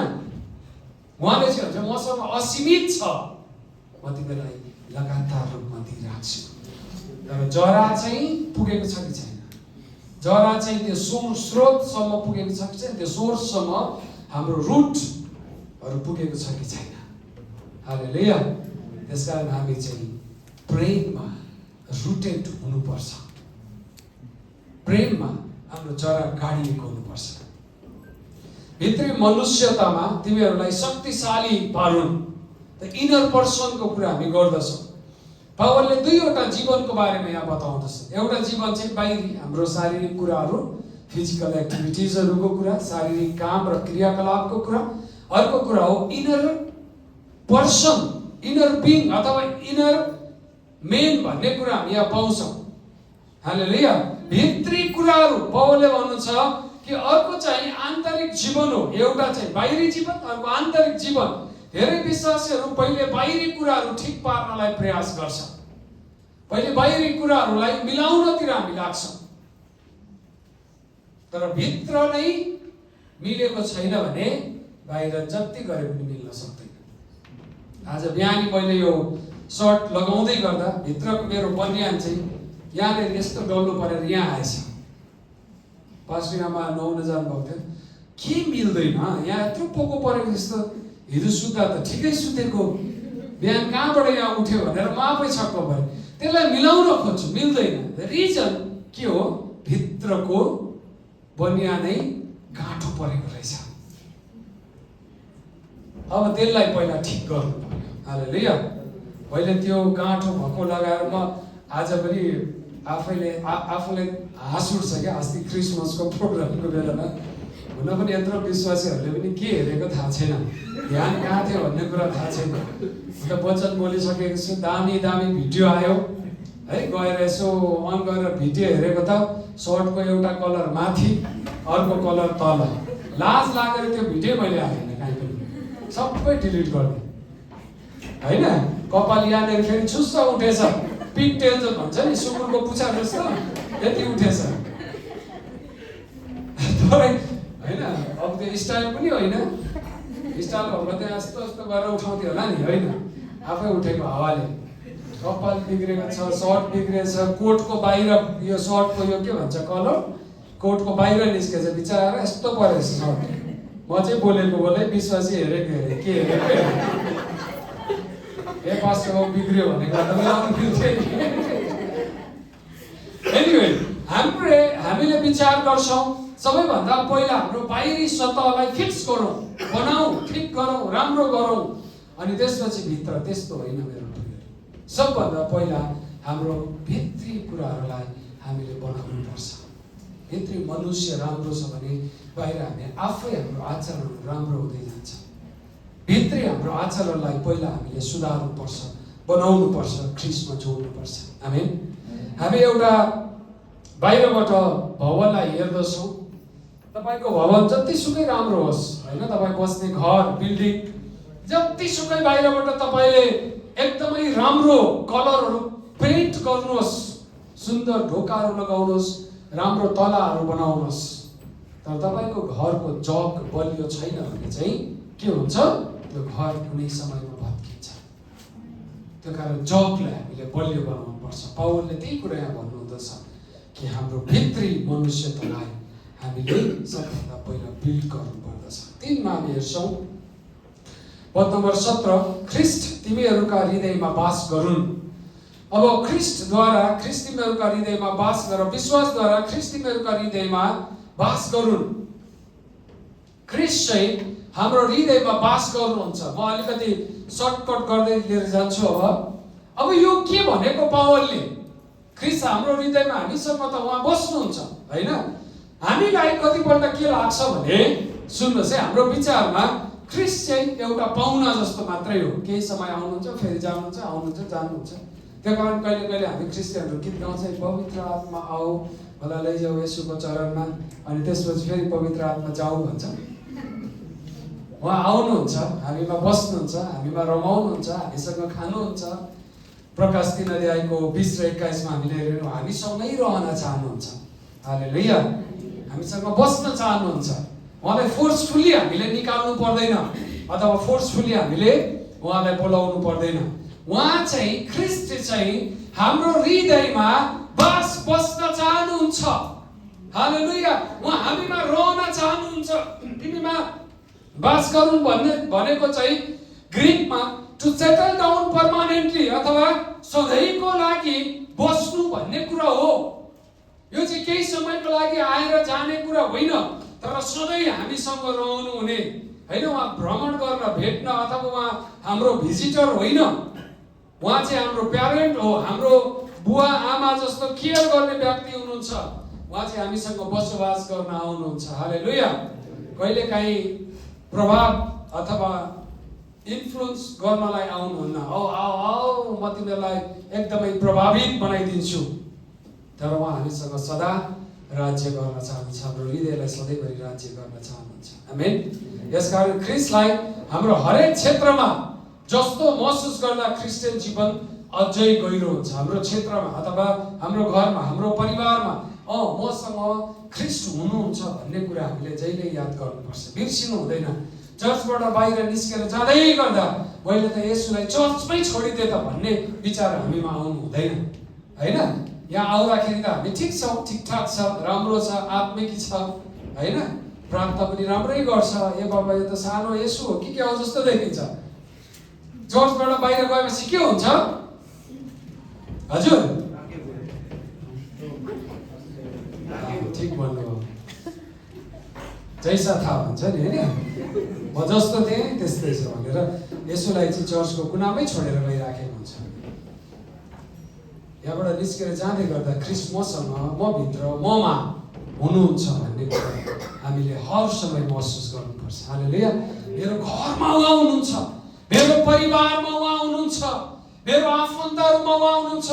उहाँले चाहिँ भन्छ मसँग असीमित छ, म तिमीलाई लगातार रूपमा दिइराख्छु। तर जरा चाहिँ पुगेको छ कि छैन? जरा चाहिँ त्यो स्रोतसम्म पुगेको छ कि छैन? त्यो सोर्ससम्म हाम्रो रुटहरू पुगेको छ कि छैन? हालेलुया। त्यसकारण हामी चाहिँ प्रेममा रुटेड हुनुपर्छ। प्रेममा हाम्रो जरा गाडिएको हुनुपर्छ। भित्री मनुष्यतामा तिमीहरूलाई शक्तिशाली पारुन्। द इनर पर्सनको कुरा हामी गर्दछौँ। पावलले दुईवटा जीवनको बारेमा यहाँ बताउँदछ। एउटा जीवन चाहिँ बाहिरी हाम्रो शारीरिक कुराहरू, फिजिकल एक्टिभिटिजहरूको कुरा, शारीरिक काम र क्रियाकलापको कुरा। अर्को कुरा हो इनर पर्सन, इनर बिङ अथवा इनर मेन भन्ने कुरा हामी यहाँ पाउँछौँ। हालेलुया। भित्री कुराहरू पावलले भन्नुहुन्छ कि अर्को चाहिँ आन्तरिक जीवन हो, एउटा चाहिँ बाहिरी जीवन, अर्को आन्तरिक जीवन। धेरै विश्वासीहरू पहिले बाहिरी कुराहरू ठिक पार्नलाई प्रयास गर्छ, पहिले बाहिरी कुराहरूलाई मिलाउनतिर हामी लाग्छौँ, तर भित्र नै मिलेको छैन भने बाहिर जति गरे पनि मिल्न सक्दैन। आज बिहानी मैले यो सर्ट लगाउँदै गर्दा भित्रको मेरो बनियान चाहिँ यहाँनिर यस्तो डल्लो परेर यहाँ आएछ। पास्टरआमा नुहाउन जानुभएको थियो, के मिल्दैन यहाँ यत्रो पोको परेको जस्तो, हिजो सुत्दा त ठिकै सुतेको, बिहान कहाँबाट यहाँ उठ्यो भनेर म आफै छक्क भएँ। त्यसलाई मिलाउन खोज्छु, मिल्दैन। रिजन के हो? भित्रको बनियानै गाँठो परेको रहेछ। अब त्यसलाई पहिला ठिक गर्नु पर्यो। हालेलुया। पहिले त्यो गाँठो भएको लगाएर म आज पनि आफूले हाँस उठ्छ क्या। अस्ति क्रिसमसको प्रोग्रामको बेलामा हुन पनि यत्रो विश्वासीहरूले पनि के हेरेको थाहा छैन, ध्यान कहाँ थियो भन्ने कुरा थाहा छैन। त वचन बोलिसकेको छु, दामी दामी भिडियो आयो है, गएर यसो अन गरेर भिडियो हेरेको त सर्टको एउटा कलर माथि अर्को कलर तल। लाज लागेर त्यो भिडियो मैले हालेन, कहीँ पनि सबै डिलिट गरिदिएँ होइन। कपाल यहाँनिर फेरि छुस्स उठेछ, पिक टेल जो भन्छ नि सुँगुरको पुच्छा जस्तो यति उठेछ। होइन, अब त्यो स्टाइल पनि होइन, स्टाइल भएको त्यहाँ यस्तो यस्तो गरेर उठाउँथ्यो होला नि, होइन आफै उठेको हावाले। कपाल बिग्रेको छ, सर्ट बिग्रेछ, कोटको बाहिर यो सर्टको यो के भन्छ कलर, कोटको बाहिर निस्केछ बिचरा, यस्तो परेछ सर्ट। म चाहिँ बोले विश्वासी हेरेको के हेरेको ए पास्टर बाबु बिग्रियो भनेको त मिलाउनु मिल्थ्यो नि। एनिवे हामीले विचार गर्छौँ सबैभन्दा पहिला हाम्रो बाहिरी सतहलाई फिक्स गरौँ, बनाऊ, ठिक गरौँ, राम्रो गरौँ, अनि त्यसपछि भित्र त्यस्तो होइन मेरो ठुलो। सबभन्दा पहिला हाम्रो भित्री कुराहरूलाई हामीले बनाउनु पर्छ। भित्री मनुष्य राम्रो छ भने बाहिर हामी आफै हाम्रो आचरण राम्रो हुँदै जान्छ। भित्री हाम्रो आचरणलाई पहिला हामीले सुधार्नु पर्छ, बनाउनु पर्छ, ख्रिस्टमा जोड्नु पर्छ। आमेन। हामी एउटा बाहिरबाट भवनलाई हेर्दछौँ, तपाईँको भवन जतिसुकै राम्रो होस् होइन, तपाईँ बस्ने घर बिल्डिङ जतिसुकै बाहिरबाट तपाईँले एकदमै राम्रो कलरहरू पेन्ट गर्नुहोस्, सुन्दर ढोकाहरू लगाउनुहोस्, राम्रो तलाहरू बनाउनुहोस्, तर तपाईँको घरको जग बलियो छैन भने चाहिँ के हुन्छ? त्यो घर कुनै समयमा भत्किन्छ। त्यो कारण जगलाई हामीले बलियो बनाउनु पर्छ। पावलले त्यही कुरा यहाँ भन्नुहुँदछ कि हाम्रो भित्री मनुष्यतालाई हामीले सबभन्दा पहिला बिल्ड गर्नुपर्दछ। 3 मा हामी हेर्छौँ पद नम्बर 17, ख्रिस्ट तिमीहरूका हृदयमा बास गरून्। अब ख्रिस्टद्वारा ख्रिस्ट तिमीहरूका हृदयमा बास गर, विश्वासद्वारा ख्रिस्ट तिमीहरूका हृदयमा बास गरून्। ख्रिस्ट चाहिँ हाम्रो हृदयमा बास गर्नुहुन्छ। म अलिकति सर्टकट गर्दै लिएर जान्छु। अब यो के भनेको पावलले? ख्रिस्ट हाम्रो हृदयमा हामीसँग त उहाँ बस्नुहुन्छ होइन। हामीलाई कतिपल्ट के लाग्छ भने सुन्नुहोस् है, हाम्रो विचारमा ख्रिस्ट चाहिँ एउटा पाहुना जस्तो मात्रै हो, केही समय आउनुहुन्छ फेरि जानुहुन्छ, आउनुहुन्छ जानुहुन्छ। त्यो कारण कहिले कहिले हामी क्रिस्चियनहरू गीत गाउँछ, पवित्र आत्मा आऊ मलाई लैजाऊ येशूको चरणमा, अनि त्यसपछि फेरि पवित्र आत्मा जाऊ भन्छ। उहाँ आउनुहुन्छ, हामीमा बस्नुहुन्छ, हामीमा रमाउनुहुन्छ, हामीसँग खानुहुन्छ। प्रकाश 3 अध्यायको 20 र 21 मा हामीले हेर्यौँ, हामीसँगै रहन चाहनुहुन्छ। हालेलुया। हामीसँग बस्न चाहनुहुन्छ। उहाँलाई फोर्सफुली हामीले निकाल्नु पर्दैन अथवा फोर्सफुली हामीले उहाँलाई बोलाउनु पर्दैन। उहाँ चाहिँ ख्रिस्ट चाहिँ हाम्रो हृदयमा बस्न चाहनुहुन्छ। हालेलुया। उहाँ हामीमा रहन चाहनुहुन्छ। तिमीमा बास गरून् भनेको चाहिँ ग्रीकमा टु सेटल डाउन पर्मानेन्टली अथवा सधैँको लागि बस्नु भन्ने कुरा हो। यो चाहिँ केही समयको लागि आएर जाने कुरा होइन, तर सधैँ हामीसँग रहनु हुने होइन। उहाँ भ्रमण गर्न भेट्न अथवा उहाँ हाम्रो भिजिटर होइन। उहाँ चाहिँ हाम्रो प्यारेन्ट हो, हाम्रो बुवा आमा जस्तो केयर गर्ने व्यक्ति हुनुहुन्छ। उहाँ चाहिँ हामीसँग बसोबास गर्न आउनुहुन्छ। हालेलुया। कहिलेकाहीँ प्रभाव अथवा इन्फ्लुएन्स गर्नलाई आउनुहुन्न। म तिमीहरूलाई एकदमै प्रभावित बनाइदिन्छु, तर उहाँ हामीसँग सदा राज्य गर्न चाहनुहुन्छ, हाम्रो हृदयलाई सधैँभरि राज्य गर्न चाहनुहुन्छ। आमेन। यसकारण ख्रीष्टलाई हाम्रो हरेक क्षेत्रमा जस्तो महसुस गर्दा क्रिस्चियन जीवन अझै गहिरो हुन्छ। हाम्रो क्षेत्रमा अथवा हाम्रो घरमा, हाम्रो परिवारमा मसँग ख्रीष्ट हुनुहुन्छ भन्ने कुरा हामीले जहिले याद गर्नुपर्छ, बिर्सिनु हुँदैन। चर्चबाट बाहिर निस्केर जाँदै गर्दा मैले त यसुलाई चर्चमै छोडिदिएँ त भन्ने विचार हामीमा आउनु हुँदैन, होइन? यहाँ आउँदाखेरि त हामी ठिक छौँ, ठिकठाक छ, राम्रो छ, आत्मिक छ, होइन? प्रार्थना पनि राम्रै गर्छ। ए बाबा यो त सानो यसु हो कि के हो जस्तो देखिन्छ। चर्चबाट बाहिर गएपछि के हुन्छ हजुर? ठिक भन्नुभयो, जैसा थाहा हुन्छ नि, होइन? म जस्तो थिएँ त्यस्तै छ भनेर यसुलाई चाहिँ चर्चको कुनामै छोडेर गइराखेको हुन्छ। यहाँबाट निस्केर जाँदै गर्दा ख्रीष्ट मसँग, म भित्र, ममा हुनुहुन्छ भन्ने कुरा हामीले हर समय महसुस गर्नुपर्छ। हालेलुया। मेरो घरमा उहाँ हुनुहुन्छ, मेरो परिवारमा उहाँ हुनुहुन्छ, मेरो आफन्तहरूमा उहाँ हुनुहुन्छ,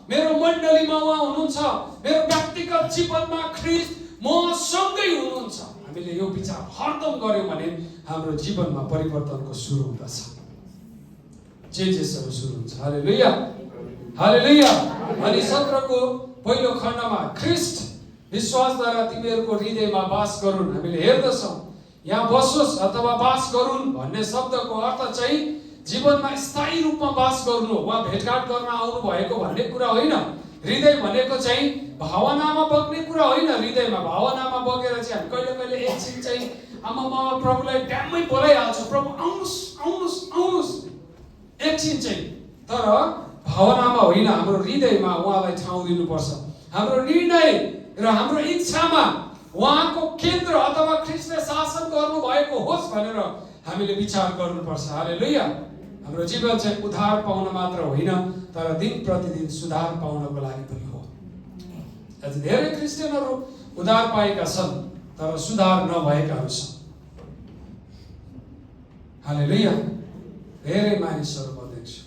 मेरो मण्डलीमा उहाँ हुनुहुन्छ, मेरो व्यक्तिगत जीवनमा ख्रीष्ट मसँगै हुनुहुन्छ। हामीले यो विचार हरदम गर्यौँ भने हाम्रो जीवनमा परिवर्तनको सुरु हुँदछ, चेन्जेसहरू सुरु हुन्छ। हालेलुया, हालेलुया। अनि 17 को पहिलो खण्डमा ख्रीष्ट विश्वासद्वारा तिमीहरूको हृदयमा बास गरून् हामीले हेर्दछौँ। यहाँ बसोस् अथवा बास गरून् भन्ने शब्दको अर्थ चाहिँ जीवनमा स्थायी रूपमा बास गर्नु हो। उहाँ भेटघाट गर्न आउनु भएको भन्ने कुरा होइन। हृदय भनेको चाहिँ भावनामा बग्ने कुरा होइन। हृदयमा भावनामा बगेर चाहिँ हामी कहिले कहिले एकछिन चाहिँ आमा प्रभुलाई ड्याममै बोलाइहाल्छौँ, प्रभु आउनुहोस् आउनुहोस् आउनुहोस् एकछिन चाहिँ। तर भावनामा होइन, हाम्रो हृदयमा उहाँलाई ठाउँ दिनुपर्छ। हाम्रो निर्णय र हाम्रो इच्छामा उहाँको केन्द्र अथवा ख्रीष्टले शासन गर्नु भएको होस् भनेर हामीले विचार गर्नुपर्छ। हालेलुया। हाम्रो जीवन चाहिँ उद्धार पाउन मात्र होइन, तर दिन प्रतिदिन सुधार पाउनको लागि पनि हो। आज धेरै क्रिस्चियनहरू उद्धार पाएका छन् तर सुधार नभएकाहरू छन्। हालेलुया। धेरै मानिसहरू म देख्छु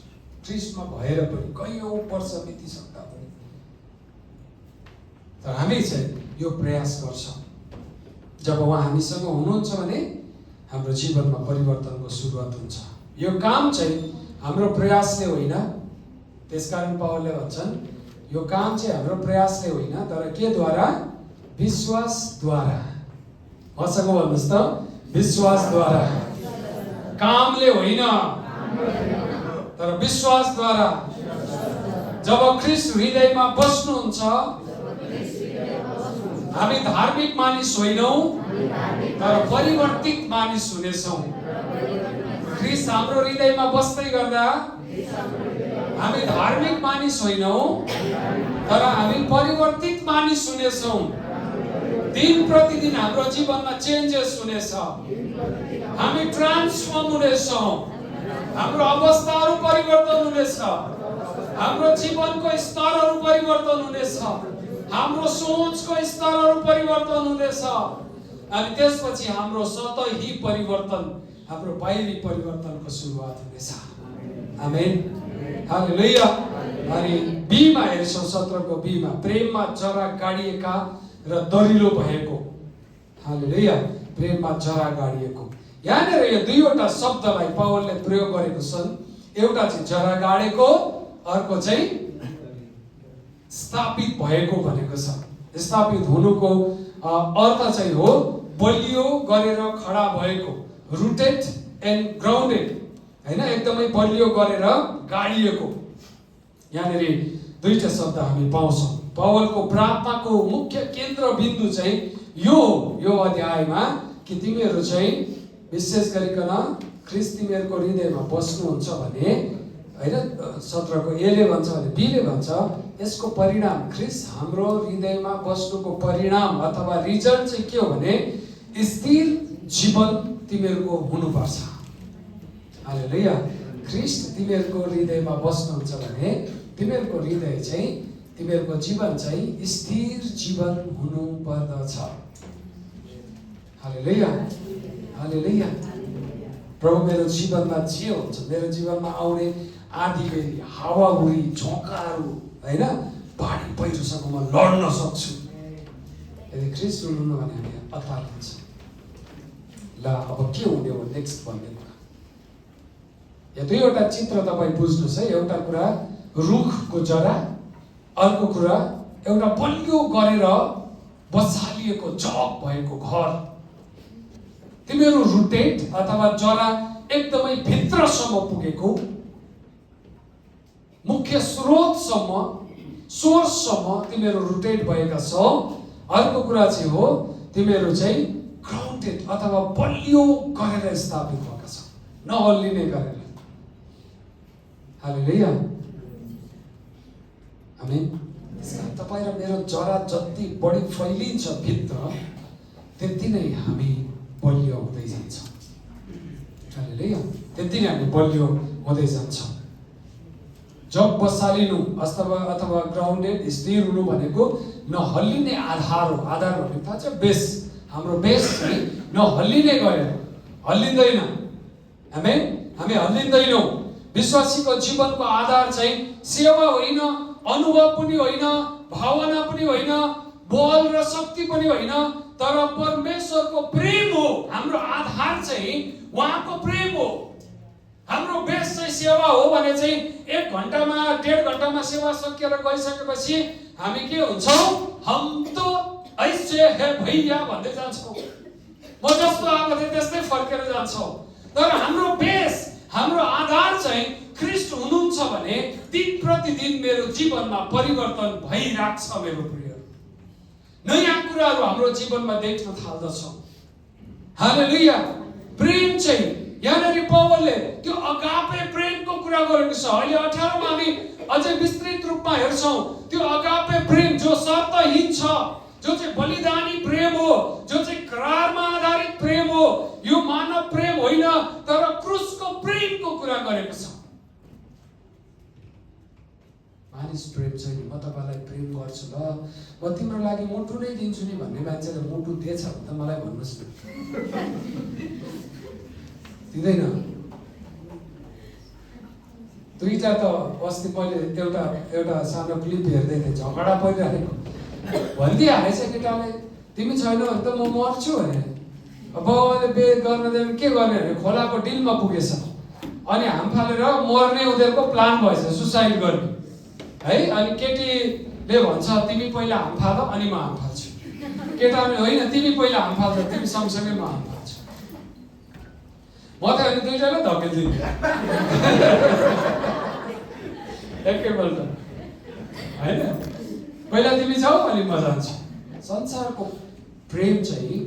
ख्रीष्टमा भएर पनि कैयौँ वर्ष बितिसक्दा पनि, तर हामी चाहिँ यो प्रयास गर्छौँ। जब उहाँ हामीसँग हुनुहुन्छ भने हाम्रो जीवनमा परिवर्तनको सुरुवात हुन्छ। यो काम चाहिँ हाम्रो प्रयासले होइन। त्यसकारण पावलले भन्छन् यो काम चाहिँ हाम्रो प्रयासले होइन, तर के द्वारा? विश्वासद्वारा। मसँग भन्नुहोस् त, विश्वासद्वारा। कामले होइन तर विश्वासद्वारा। जब ख्रीष्ट हृदयमा बस्नुहुन्छ हामी धार्मिक मानिस होइनौँ तर परिवर्तित मानिस हुनेछौँ। ख्रीष्ट हाम्रो हृदयमा बस्दै गर्दा हामी धार्मिक मानिस होइनौँ तर हामी परिवर्तित मानिस हुनेछौँ। दिन प्रतिदिन हाम्रो जीवनमा चेन्जेस हुनेछ, हामी ट्रान्सफर्म हुनेछौँ, हाम्रो अवस्थाहरू परिवर्तन हुनेछ, हाम्रो जीवनको स्तरहरू परिवर्तन हुनेछ, हाम्रो सोचको स्तरहरू परिवर्तन हुनेछ। अनि त्यसपछि हाम्रो सतही परिवर्तन, हाम्रो बाहिरी परिवर्तनको सुरुवात हुनेछ। आमेन, हालेलुया। अनि बीमा हेर्छौँ 17 को बीमा, प्रेममा जरा गाडिएका र दरिलो भएको। हालेलुया। प्रेममा जरा गाडिएको। यहाँनिर यो दुईवटा शब्दलाई पावलले प्रयोग गरेको छन्। एउटा चाहिँ जरा गाडेको, अर्को चाहिँ स्थापित भएको भनेको छ। स्थापित हुनुको अर्थ चाहिँ हो बलियो गरेर खडा भएको, रुटेड एन्ड ग्राउन्डेड, हैन? एकदमै बलियो गरेर गाडिएको। यहाँनिर दुईटा शब्द हामी पाउँछौँ। पावलको प्रार्थनाको मुख्य केन्द्र बिन्दु चाहिँ यो अध्यायमा कि तिमीहरू चाहिँ विशेष गरिकन ख्रीष्ट तिमीहरूको हृदयमा बस्नुहुन्छ भने, हैन? 17 को ए भन्छ भने बीले भन्छ यसको परिणाम, ख्रीष्ट हाम्रो हृदयमा बस्नुको परिणाम अथवा रिजल्ट चाहिँ के हो भने स्थिर जीवन तिमीहरूको हुनुपर्छ। हालेलुया। ख्रीष्ट तिमीहरूको हृदयमा बस्नुहुन्छ भने तिमीहरूको हृदय चाहिँ, तिमीहरूको जीवन चाहिँ स्थिर जीवन हुनु पर्दछ। हालेलुया, हालेलुया। प्रभु मेरो जीवनमा जे हुन्छ, मेरो जीवनमा आउने आधी बेरी हावाहुरी झोकाहरू, हैन? बाढी पहिरोसँग म लड्न सक्छु। यदि ख्रिस्ट हुनुहुन्न भने हामी अतालिन्छ। ल अब के हुने हो नेक्स्ट भन्ने कुरा। यो दुईवटा चित्र तपाईँ बुझ्नुहोस् है। एउटा कुरा रुखको जरा, अर्को कुरा एउटा बलियो गरेर बसालिएको जग भएको घर। तिमीहरू रुटेड अथवा जरा एकदमै भित्रसम्म पुगेको, मुख्य स्रोतसम्म, सोर्ससम्म तिमीहरू रुटेड भएका छौ। अर्को कुरा चाहिँ हो तिमीहरू चाहिँ ग्राउन्डेड अथवा बलियो गरेर स्थापित भएका छौ, नहल्लिने गरेर। हालेलुया, आमेन। त्यसकारण तपाईँ र मेरो जरा जति बढी फैलिन्छ भित्र, त्यति नै हामी बलियो हुँदै जान्छौँ। हालेलुया, त्यति नै हामी बलियो हुँदै जान्छौँ। जग बसालिनु अथवा ग्राउन्डेड, स्थिर हुनु भनेको नहल्लिने आधार हो। आधार भनेको थाहा छ, बेस। हाम्रो बेस चाहिँ नहल्लिने गरेर, हल्लिँदैन। आमेन, हामी हल्लिँदैनौँ। विश्वासीको जीवनको आधार चाहिँ सेवा होइन, अनुभव पनि होइन, भावना पनि होइन, बल र शक्ति पनि होइन, तर परमेश्वरको प्रेम हो। हाम्रो आधार चाहिँ उहाँको प्रेम हो। हाम्रो बेस चाहिँ सेवा हो भने चाहिँ 1 घन्टामा 1.5 घन्टामा सेवा सकिएर गइसकेपछि हामी के हुन्छौँ? हम तो ऐसे है भैया भन्दै जान्छौँ। म जस्तो आएको थिएँ त्यस्तै फर्केर जान्छौँ। तर हाम्रो बेस, हाम्रो आधार चाहिँ ख्रिस्ट हुनुहुन्छ भने दिन प्रतिदिन मेरो जीवनमा परिवर्तन भइरहेको छ। मेरो प्रिय, नयाँ कुराहरू हाम्रो जीवनमा देख्न थाल्दछौँ। हालेलुया। प्रेम चाहिँ यहाँनिर पौलले त्यो अगापे प्रेमको कुरा गरेको छ। अहिले 18 मा हामी अझै विस्तृत रूपमा हेर्छौँ। त्यो अगापे प्रेम जो शर्तहीन छ, जो चाहिँ बलिदानी प्रेम हो, जो चाहिँ करारमा आधारित प्रेम हो, यो मानव प्रेम होइन तर क्रुसको प्रेमको कुरा गरेको छ। मानिस प्रेम चाहिँ म तपाईँलाई प्रेम गर्छु ल, म तिम्रो लागि मुटु नै दिन्छु नि भन्ने मान्छेले मुटु दिएछ भने त मलाई भन्नुहोस् न। दिँदैन। दुईटा त अस्ति मैले एउटा सानो क्लिप हेर्दै थिएँ, झगडा परिरहेको। भनिदिइहालेछ केटाले, तिमी छैन भने त म मर्छु भने। अब बाउले बेद गर्न दियो के गर्ने भने खोलाको डिलमा पुगेछ। अनि हाम फालेर मर्ने उनीहरूको प्लान भएछ, सुसाइड गर्ने है। अनि केटीले भन्छ तिमी पहिला हाम फाल अनि म हाम फाल्छु। केटाले होइन तिमी पहिला हाम फाल्छ, तिमी सँगसँगै म हाम फाल्छु। म त अनि दुईजनालाई धकेल्दिनु एकैपल्ट होइन। पहिला तिमी छौ अनि म जान्छु। संसारको प्रेम चाहिँ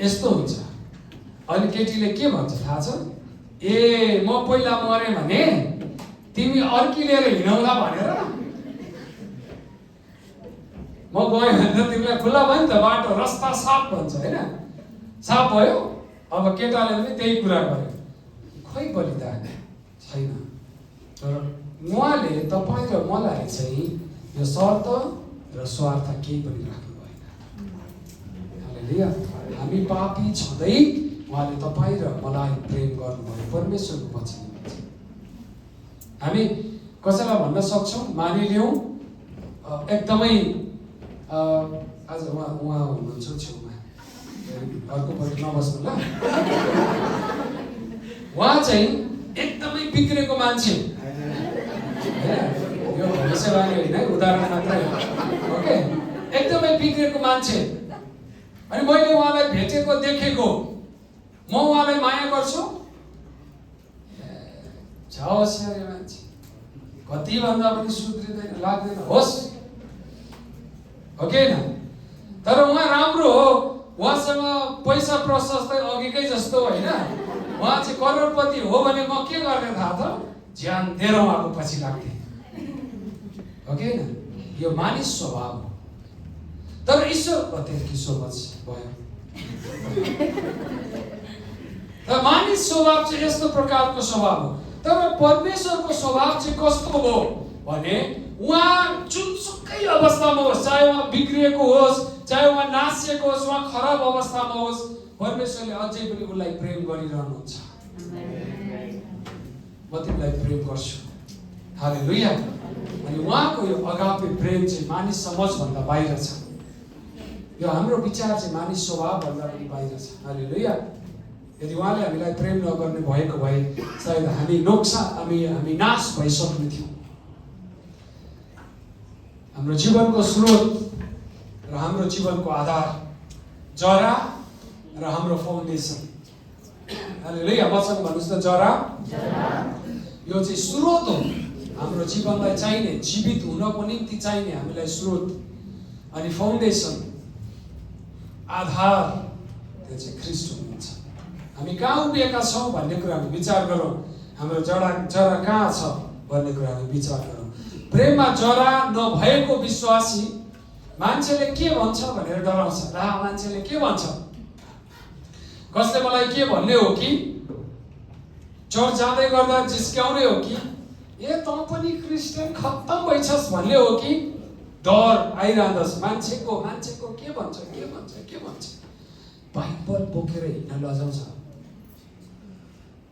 यस्तो हुन्छ। अनि केटीले के भन्छ थाहा छ? ए म पहिला मरेँ भने तिमी अर्की लिएर हिँडौला भनेर म गएँ भने त तिमीलाई खुल्ला भयो नि त बाटो, रस्ता साफ भन्छ होइन। साफ भयो। अब केटाले पनि त्यही कुरा गर्यो। खोइ बलिदान छैन। तर उहाँले तपाईँ र मलाई चाहिँ यो शर्त र स्वार्थ केही पनि राख्नु भएन। हालेलुया। हामी पापी छँदै उहाँले तपाईँ र मलाई प्रेम गर्नुभयो। परमेश्वरको वचन भन्छ। हामी कसैलाई भन्न सक्छौँ, मानिलियौँ एकदमै आज उहाँ हुनुहुन्छ छेउमा, अर्कोपल्ट नबस्नु ल। उहाँ चाहिँ एकदमै बिग्रेको मान्छे, यो भविष्यवाणी होइन है, उदाहरण मात्रै हो। ओके, एकदमै बिग्रेको मान्छे। अनि मैले उहाँलाई भेटेको देखेको, म उहाँलाई माया गर्छु। होस् यो मान्छे कति भन्दा पनि सुध्रिँदैन, लाग्दैन, होस् हो कि होइन? तर उहाँ राम्रो हो, उहाँसँग पैसा प्रशस्तै अघिकै जस्तो होइन। उहाँ चाहिँ करोडपति हो भने म के गर्ने थाहा छ? ज्यान दिएर उहाँको पछि लाग्थेँ, हो कि होइन? यो मानिस स्वभाव हो। तर ईश्वर कति सोच भयो। तर मानिस स्वभाव चाहिँ यस्तो प्रकारको स्वभाव हो। तर परमेश्वरको स्वभाव चाहिँ कस्तो हो भने उहाँ जुनसुकै अवस्थामा होस्, चाहे उहाँ बिग्रिएको होस्, चाहे उहाँ नासिएको होस्, उहाँ खराब अवस्थामा होस्, परमेश्वरले अझै पनि उसलाई प्रेम गरिरहनुहुन्छ। म तिमीलाई प्रेम गर्छु। हालेलुया। अनि उहाँको यो अगापे प्रेम चाहिँ मानिस समझभन्दा बाहिर छ। यो हाम्रो विचार चाहिँ मानिस स्वभाव भन्दा पनि बाहिर छ। हालेलुया। यदि उहाँले हामीलाई प्रेम नगर्ने भएको भए सायद हामी हामी नाश भइसक्ने थियौँ। हाम्रो जीवनको स्रोत र हाम्रो जीवनको आधार, जरा र हाम्रो फाउन्डेसन। हालेलुया। मसँग भन्नुहोस् त, जरा यो चाहिँ स्रोत हो। हाम्रो जीवनलाई चाहिने, जीवित हुनको निम्ति चाहिने हामीलाई स्रोत, अनि फाउन्डेसन, आधार, त्यो चाहिँ ख्रीष्ट हुनुहुन्छ। हामी कहाँ उभिएका छौँ भन्ने कुरा हामी विचार गरौँ। हाम्रो जरा कहाँ छ भन्ने कुरा हामी विचार गरौँ। प्रेममा जरा नभएको विश्वासी मान्छेले के भन्छ भनेर डराउँछ। मान्छेले के भन्छ, कसले मलाई के भन्ने हो कि, चर्च जाँदै गर्दा जिस्क्याउने हो कि, ए तँ पनि क्रिस्चियन खत्तम भइछस् भन्ने हो कि, डर आइरहँदछ। मान्छेको के भन्छ। बाइबल बोकेर हिँड्न लजाउँछ।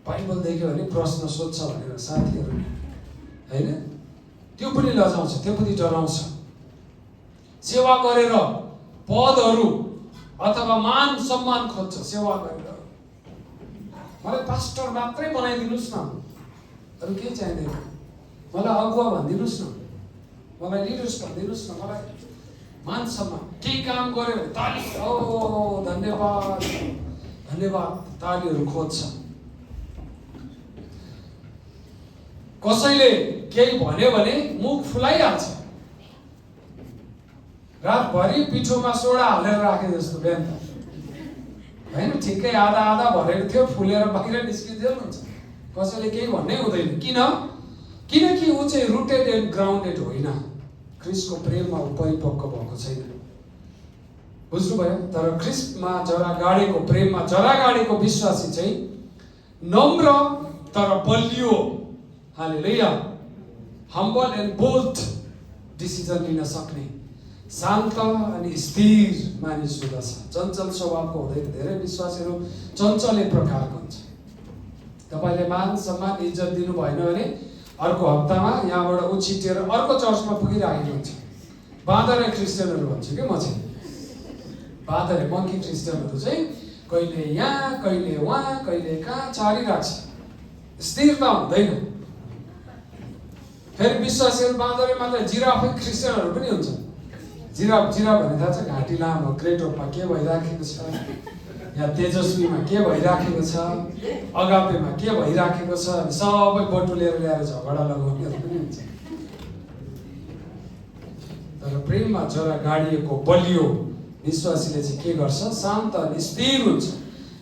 बाइबल देख्यो भने प्रश्न सोध्छ भनेर साथीहरू, होइन, त्यो पनि लजाउँछ, त्यो पनि डराउँछ। सेवा गरेर पदहरू अथवा मान सम्मान खोज्छ। सेवा गरेर मलाई पास्टर मात्रै बनाइदिनुहोस् न, अरू केही चाहिँदैन। मलाई अगुवा भनिदिनुहोस् न, मलाई लिडर्स भनिदिनुहोस् न, मलाई मान सम्मान। केही काम गर्यो भने ताली, ओ धन्यवाद, तालीहरू खोज्छ। कसैले केही भन्यो भने मुख फुलाइहाल्छ। रातभरि पिठोमा सोडा हालेर राखे जस्तो बिहान त, होइन, ठिक्कै आधा भरेको थियो, फुलेर बाहिर निस्किँदै हुन्छ। कसैले केही भन्नै हुँदैन। किनकि ऊ चाहिँ रुटेड एन्ड ग्राउन्डेड होइन। ख्रीष्टको प्रेममा ऊ परिपक्व भएको छैन। बुझ्नुभयो? तर ख्रीष्टमा जरा गाडेको, प्रेममा जरा गाडेको विश्वासी चाहिँ नम्र तर बलियो, हालेलुया, हम्बल एन्ड बोल्ड डिसिजन लिन सक्ने, शान्त अनि स्थिर मानिस हुँदछ। चञ्चल स्वभावको हुँदैन। धेरै विश्वासीहरू चञ्चले प्रकारको हुन्छ। तपाईँले मान सम्मान इज्जत दिनु भएन भने अर्को हप्तामा यहाँबाट ऊ छिटेर अर्को चर्चमा पुगिराखेको हुन्छ। बाँदरे क्रिस्चियनहरू भन्छु कि म चाहिँ, बाँदरे मङ्की क्रिस्चियनहरू चाहिँ कहिले यहाँ, कहिले उहाँ, कहिले कहाँ छारिरहेको छ। स्थिरता हुँदैन। फेरि विश्वासीहरू बाँदरे मात्रै, जिराफै क्रिस्चियनहरू पनि हुन्छ। जिराफ भने थाहा छ, घाँटी लामो, ग्रेटोपमा के भइराखेको छ, या तेजस्वीमा के भइराखेको छ, अगापेमा के भइराखेको छ, सबै बटुलेर ल्याएर झगडा लगाउनेहरू पनि हुन्छ। तर प्रेममा जरा गाडिएको बलियो विश्वासीले चाहिँ के गर्छ, शान्त अनि स्थिर हुन्छ,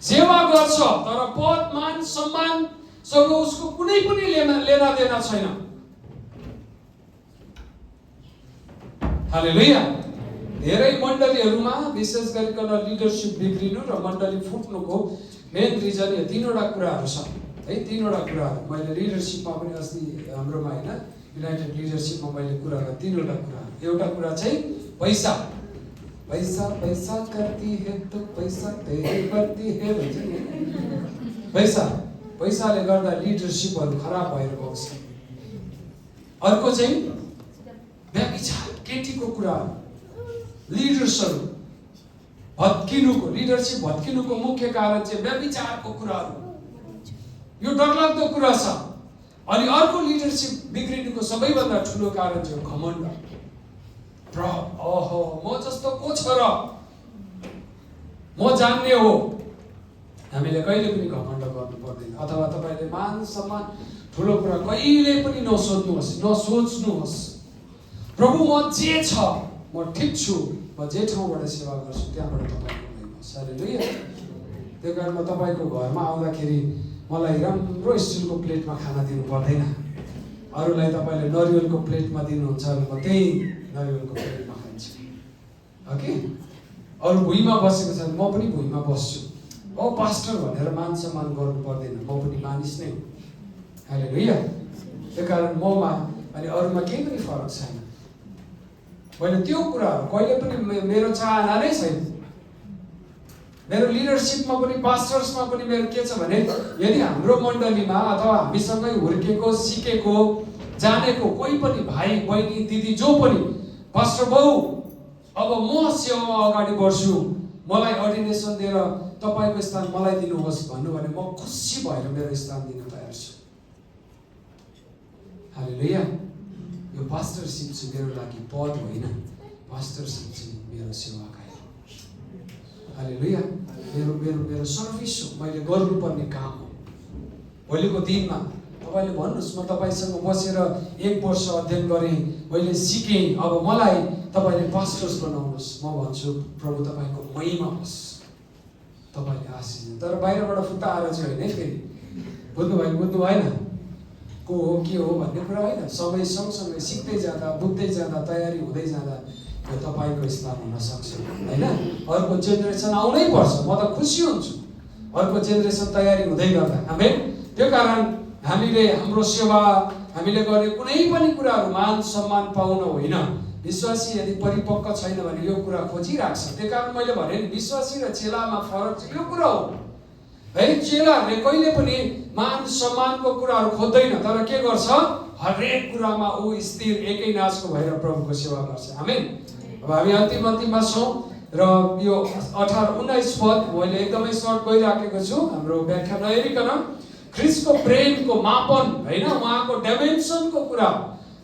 सेवा गर्छ, तर पद मान सम्मानसँग उसको कुनै पनि लेना देना छैन। हालेलुया। धेरै मण्डलीहरूमा विशेष गरिकन लिडरसिप बिग्रिनु र मण्डली फुट्नुको मेन रिजन यो तीनवटा कुराहरू छ है। तीनवटा कुराहरू मैले लिडरसिपमा पनि अस्ति हाम्रोमा होइन, युनाइटेड लिडरसिपमा मैले कुरा गरेँ। तीनवटा कुराहरू। एउटा कुरा चाहिँ पैसा करती है तो पैसा तेरे करती है भन्छ नि। पैसाले गर्दा लिडरसिपहरू खराब भएर गएको छ। अर्को चाहिँ व्यभिचार, केटीको कुरा, लिडर्सहरू भत्किनुको, लिडरसिप भत्किनुको मुख्य कारण चाहिँ व्यभिचारको कुराहरू। यो डरलाग्दो कुरा छ। अनि अर्को लिडरसिप बिग्रिनुको सबैभन्दा ठुलो कारण चाहिँ घमण्ड। ओहो म जस्तो को छ र, म जान्ने हो। हामीले कहिले पनि घमण्ड गर्नु पर्दैन। अथवा तपाईँले मान सम्मान ठुलो कुरा कहिले पनि नसोच्नुहोस्, नसोच्नुहोस्। प्रभु म जे छ, म ठिक छु, म जे ठाउँबाट सेवा गर्छु त्यहाँबाट तपाईँको हुनुहोस्। हालेलुया। त्यो कारण म तपाईँको घरमा आउँदाखेरि मलाई राम्रो स्टिलको प्लेटमा खाना दिनु पर्दैन। अरूलाई तपाईँले नरिवलको प्लेटमा दिनुहुन्छ भने म त्यही नरिवलको प्लेटमा खान्छु। ओके, अरू भुइँमा बसेको छ भने म पनि भुइँमा बस्छु। ओ पास्टर भनेर मान सम्मान गर्नु पर्दैन, म पनि मानिस नै हो। हालेलुया। त्यो कारण ममा अनि अरूमा केही पनि फरक छैन। मैले त्यो कुराहरू कहिले पनि मेरो चाहना नै छैन। मेरो लिडरसिपमा पनि, पास्टर्समा पनि मेरो के छ भने, यदि हाम्रो मण्डलीमा अथवा हामीसँगै हुर्केको, सिकेको, जानेको कोही पनि भाइ बहिनी दिदी जो पनि पास्टर बाउ अब म सेवामा अगाडि बढ्छु, मलाई अर्डिनेसन दिएर तपाईँको स्थान मलाई दिनुहोस् भन्नु भने म खुसी भएर मेरो स्थान दिन तयार छु। हालेलुया। यो पास्टरशिप चाहिँ मेरो लागि पद होइन, पास्टरशिप चाहिँ मेरो सेवाकाई हो। हालेलुया। मेरो मेरो मेरो सर्भिस हो, मैले गर्नुपर्ने काम हो। भोलिको दिनमा तपाईँले भन्नुहोस्, म तपाईँसँग बसेर 1 वर्ष अध्ययन गरेँ, मैले सिकेँ, अब मलाई तपाईँले पास्टर्स बनाउनुहोस्। म भन्छु प्रभु तपाईँको महिमा होस्, तपाईँले आशिष दिनु। तर बाहिरबाट फुत्ता आएर चाहिँ होइन है, फेरि बुझ्नु भएन को हो के हो भन्ने कुरा होइन। समय सँगसँगै सिक्दै जाँदा, बुझ्दै जाँदा, तयारी हुँदै जाँदा यो तपाईँको स्थान हुन सक्छ होइन। अर्को जेनेरेसन आउनै पर्छ, म त खुसी हुन्छु अर्को जेनेरेसन तयारी हुँदै गर्दा। आमेन। त्यो कारण हामीले हाम्रो सेवा, हामीले गर्ने कुनै पनि कुराहरू मान सम्मान पाउन होइन। विश्वासी यदि परिपक्व छैन भने यो कुरा खोजिरहेको छ। त्यही कारण मैले भने नि, विश्वासी र चेलामा फरक चाहिँ यो कुरा हो है। चेलाहरूले कहिले पनि मान सम्मानको कुराहरू खोज्दैन, तर के गर्छ, हरेक कुरामा ऊ स्थिर एकै नाचको भएर प्रभुको सेवा गर्छ। आमेन। अब हामी अन्तिममा छौँ र यो 18-19 पद मैले एकदमै सर्ट गइराखेको छु, हाम्रो व्याख्या नहेरिकन। ख्रिस्टको प्रेमको मापन होइन, उहाँको डाइमेन्सनको कुरा,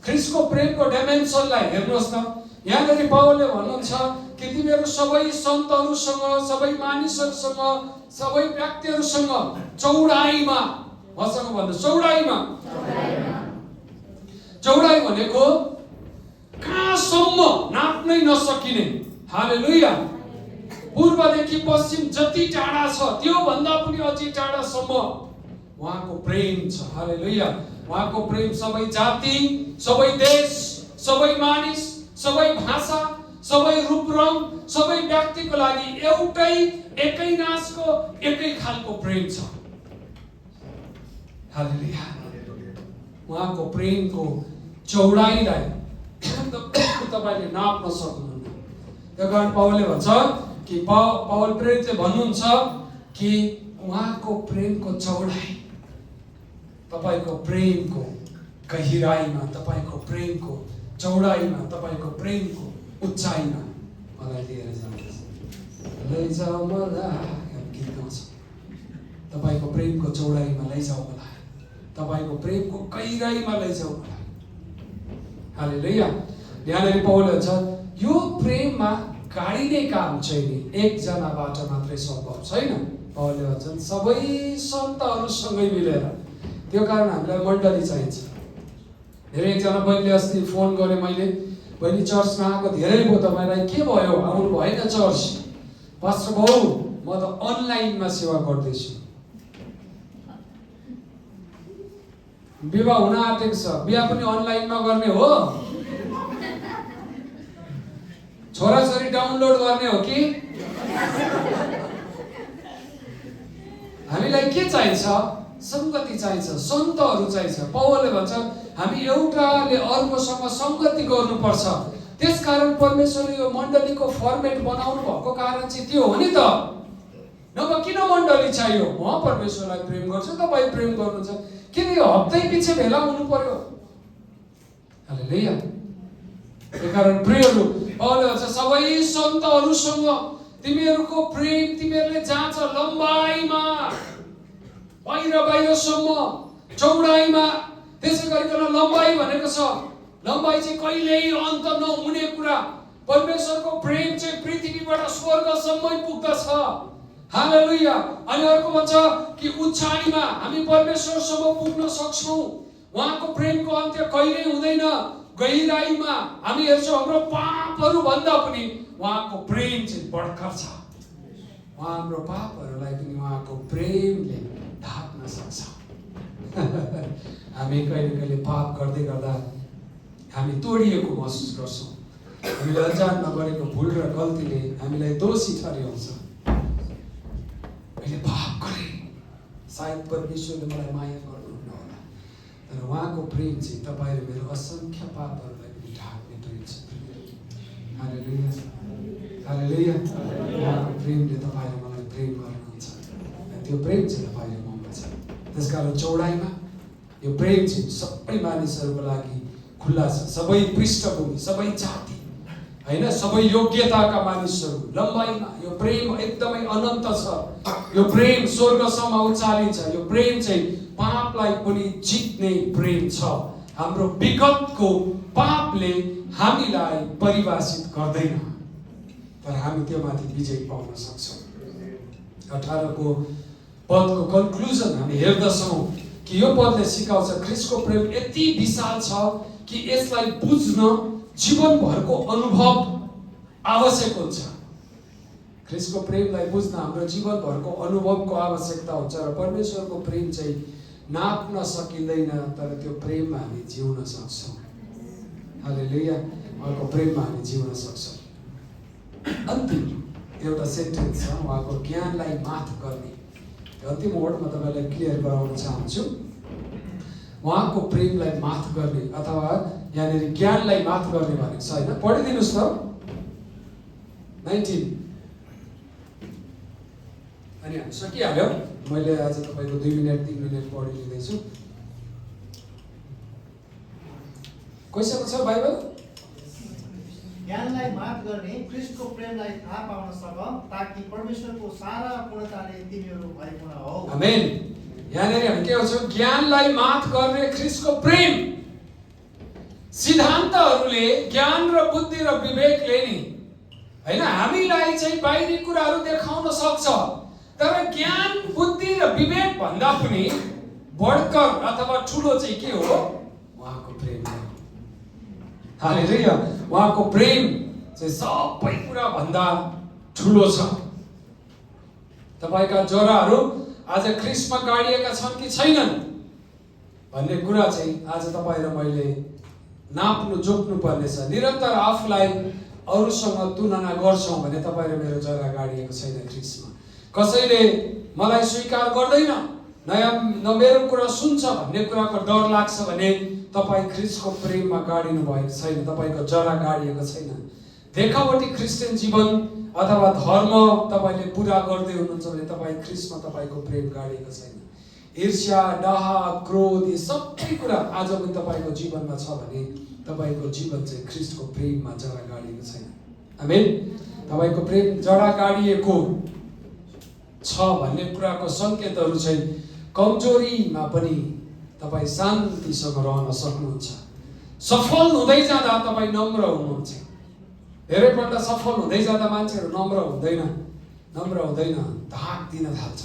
ख्रिस्टको प्रेमको डाइमेन्सनलाई हेर्नुहोस् न। यहाँनिर पावलले भन्नुहुन्छ कि तिमीहरू सबै सन्तहरूसँग, सबै मानिसहरूसँग, सबै व्यक्तिहरूसँग चौडाइमा, मसँग भन्नु चौडाइमा। चौडाइ भनेको कहाँसम्म नाप्नै नसकिने। हालेलुया। पूर्वदेखि पश्चिम जति टाढा छ त्योभन्दा पनि अझै टाढासम्म उहाँको प्रेम छ। हालेलुया। उहाँको प्रेम सबै जाति, सबै देश, सबै मानिस, सबै भाषा, सबै रूप रङ, सबै व्यक्तिको लागि एउटै एकै नासको एकै खालको प्रेम छ। हालेलुया। उहाँको प्रेमको चौडाइलाई तपाईँले नाप्न सक्नुहुन्न। त्यो कारण पावलले भन्छ कि पावल प्रेरितले भन्नुहुन्छ कि उहाँको प्रेमको चौडाइ, तपाईँको प्रेमको गहिराइमा, तपाईँको प्रेमको चौडाइमा, तपाईँको प्रेमको उचाइमा मलाई लिएर जानुहोस्। लैजाऊ मलाई, गीत गाउँछ, तपाईँको प्रेमको चौडाइमा लैजाऊ मलाई, तपाईँको प्रेमको गहिराइमा लैजाऊ मलाई। हालेलुया। यहाँनिर पावलले भन्छ यो प्रेममा गाडिने काम चाहिँ एकजनाबाट मात्रै सम्भव छैन। पावलले भन्छन् सबै सन्तहरूसँगै मिलेर। त्यो कारण हामीलाई मण्डली चाहिन्छ। धेरै एकजना बहिनीले अस्ति फोन गरेँ मैले, बहिनी चर्चमा आएको धेरै भयो, तपाईँलाई के भयो, आउनु भएन चर्च? पास्टर बाउ म त अनलाइनमा सेवा गर्दैछु। विवाह हुन आँटेको छ, बिहा पनि अनलाइनमा गर्ने हो? छोराछोरी डाउनलोड गर्ने हो कि? हामीलाई के चाहिन्छ? संगति चाहिन्छ, सन्तहरू चाहिन्छ। पावलले भन्छ हामी एउटाले अर्कोसँग संगति गर्नुपर्छ। त्यसकारण परमेश्वरले यो मण्डलीको फर्मेट बनाउनु भएको कारण चाहिँ त्यो हो नि त। नभए किन मण्डली चाहियो? म परमेश्वरलाई प्रेम गर्छु, तपाईँ प्रेम गर्नुहुन्छ, किन यो हप्तै पछि भेला हुनु पर्यो? हालेलुया। त्यही कारण प्रियहरू, पावलले भन्छ सबै सन्तहरूसँग तिमीहरूको प्रेम तिमीहरूले जाँच लम्बाइमा, बाहिरसम्म, चौडाइमा। त्यसै गरिकन लम्बाइ भनेको छ, लम्बाइ चाहिँ कहिल्यै अन्त नहुने कुरा। परमेश्वरको प्रेम चाहिँ पृथ्वीबाट स्वर्गसम्मै पुग्दछ। हालेलुया। अनि अर्को भन्छ कि उचाइमा हामी परमेश्वरसम्म पुग्न सक्छौँ। उहाँको प्रेमको अन्त्य कहिल्यै हुँदैन। गहिराइमा हामी हेर्छौँ हाम्रो पापहरू भन्दा पनि उहाँको प्रेम चाहिँ बढ्कर छ। उहाँ हाम्रो पापहरूलाई पनि उहाँको प्रेमले ढाक्न सक्छ। हामी कहिले पाप गर्दै गर्दा हामी तोडिएको महसुस गर्छौँ। हामीले अजानमा गरेको भुल र गल्तीले हामीलाई दोषी ठहराउँछ। मैले पाप गरेँ, सायद परमेश्वरले मलाई माया गर्नुहुन्न होला, तर उहाँको प्रेम चाहिँ तपाईँ र मेरो असङ्ख्य पापहरूलाई पनि ढाक्ने प्रेम छ। हालेलुया। हालेलुया। उहाँको प्रेमले तपाईँ र मलाई प्रेम गर्नुहुन्छ। त्यो प्रेम चाहिँ तपाईँ र ममा छ। त्यसकारण चौडाइमा यो प्रेम चाहिँ सबै मानिसहरूको लागि खुल्ला छ, सबै पृष्ठभूमि, सबै जाति। हैन, सबै योग्यताका मानिसहरू लम्बाइमा यो प्रेम एकदमै अनन्त छ। यो प्रेम स्वर्गसम्म उचालिन्छ। यो प्रेम चाहिँ पापलाई पनि जित्ने प्रेम छ। हाम्रो विगतको पापले हामीलाई परिभाषित गर्दैन, तर हामी त्यो माथि विजय पाउन सक्छौँ। 18 को पदको कन्क्लुजन हामी हेर्दछौँ कि यो पदले सिकाउँछ ख्रीष्टको प्रेम यति विशाल छ कि यसलाई बुझ्न जीवनभरको अनुभव आवश्यक हुन्छ। ख्रीष्टको प्रेमलाई बुझ्न हाम्रो जीवनभरको अनुभवको आवश्यकता हुन्छ र परमेश्वरको प्रेम चाहिँ नाप्न सकिँदैन, तर त्यो प्रेममा हामी जिउन सक्छौँ। हालेलुया। उहाँको प्रेममा हामी जिउन सक्छौँ। अन्तिम एउटा सेन्टेन्स छ, उहाँको ज्ञानलाई माथ गर्ने। अन्तिम वर्ड म तपाईँलाई क्लियर गराउन चाहन्छु। उहाँको प्रेमलाई माथ गर्ने अथवा यहाँनिर ज्ञानलाई माथ गर्ने भनेको छ होइन। पढिदिनुहोस् त 19। अनि हामी सकिहाल्यो। मैले आज तपाईँको 2 मिनट 3 मिनट पढिदिँदैछु। कसैको छ बाइबल? ज्ञानलाई माफ गर्ने ख्रीष्टको प्रेमलाई थाहा पाउन सक, ताकि परमेश्वरको सारा पूर्णताले तिमीहरू भरिपूर्ण हौ। आमेन। यहाँनिर हामी के भन्छौँ? ज्ञानलाई माथ गर्ने ख्रीष्टको प्रेम। सिद्धान्तहरूले ज्ञान र बुद्धि र विवेकले नि हैन हामीलाई चाहिँ बाहिरी कुराहरू देखाउन सक्छ, तर ज्ञान बुद्धि र विवेक भन्दा पनि बढकर अथवा ठुलो चाहिँ के हो? उहाँको प्रेम हो। हालेलुया। उहाँको प्रेम चाहिँ सबै कुरा भन्दा ठुलो छ। तपाईका जराहरू आज ख्रीष्टमा गाडिएका छन् कि छैनन् भन्ने कुरा चाहिँ आज तपाईँ र मैले नाप्नु जोख्नु पर्नेछ। निरन्तर आफूलाई अरूसँग तुलना गर्छौँ भने तपाईँ र मेरो जरा गाडिएको छैन ख्रीष्टमा। कसैले मलाई स्वीकार गर्दैन, न मेरो कुरा सुन्छ भन्ने कुराको डर लाग्छ भने तपाईँ ख्रीष्टको प्रेममा गाडिनु भएको छैन, तपाईँको जरा गाडिएको छैन। देखावटी क्रिस्चियन जीवन अथवा धर्म तपाईँले पुरा गर्दै हुनुहुन्छ भने तपाईँ ख्रीष्टमा तपाईँको प्रेम गाडिएको छैन। ईर्ष्या, डाहा, क्रोध यी सबै कुरा आज पनि तपाईँको जीवनमा छ भने तपाईँको जीवन चाहिँ ख्रीष्टको प्रेममा जरा गाडिएको छैन। आमेन। तपाईँको प्रेम जरा गाडिएको छ भन्ने कुराको सङ्केतहरू चाहिँ कमजोरीमा पनि तपाईँ शान्तिसँग रहन सक्नुहुन्छ। सफल हुँदै जाँदा तपाईँ नम्र हुनुहुन्छ। धेरैपल्ट सफल हुँदै जाँदा मान्छेहरू नम्र हुँदैन, धाक दिन थाल्छ।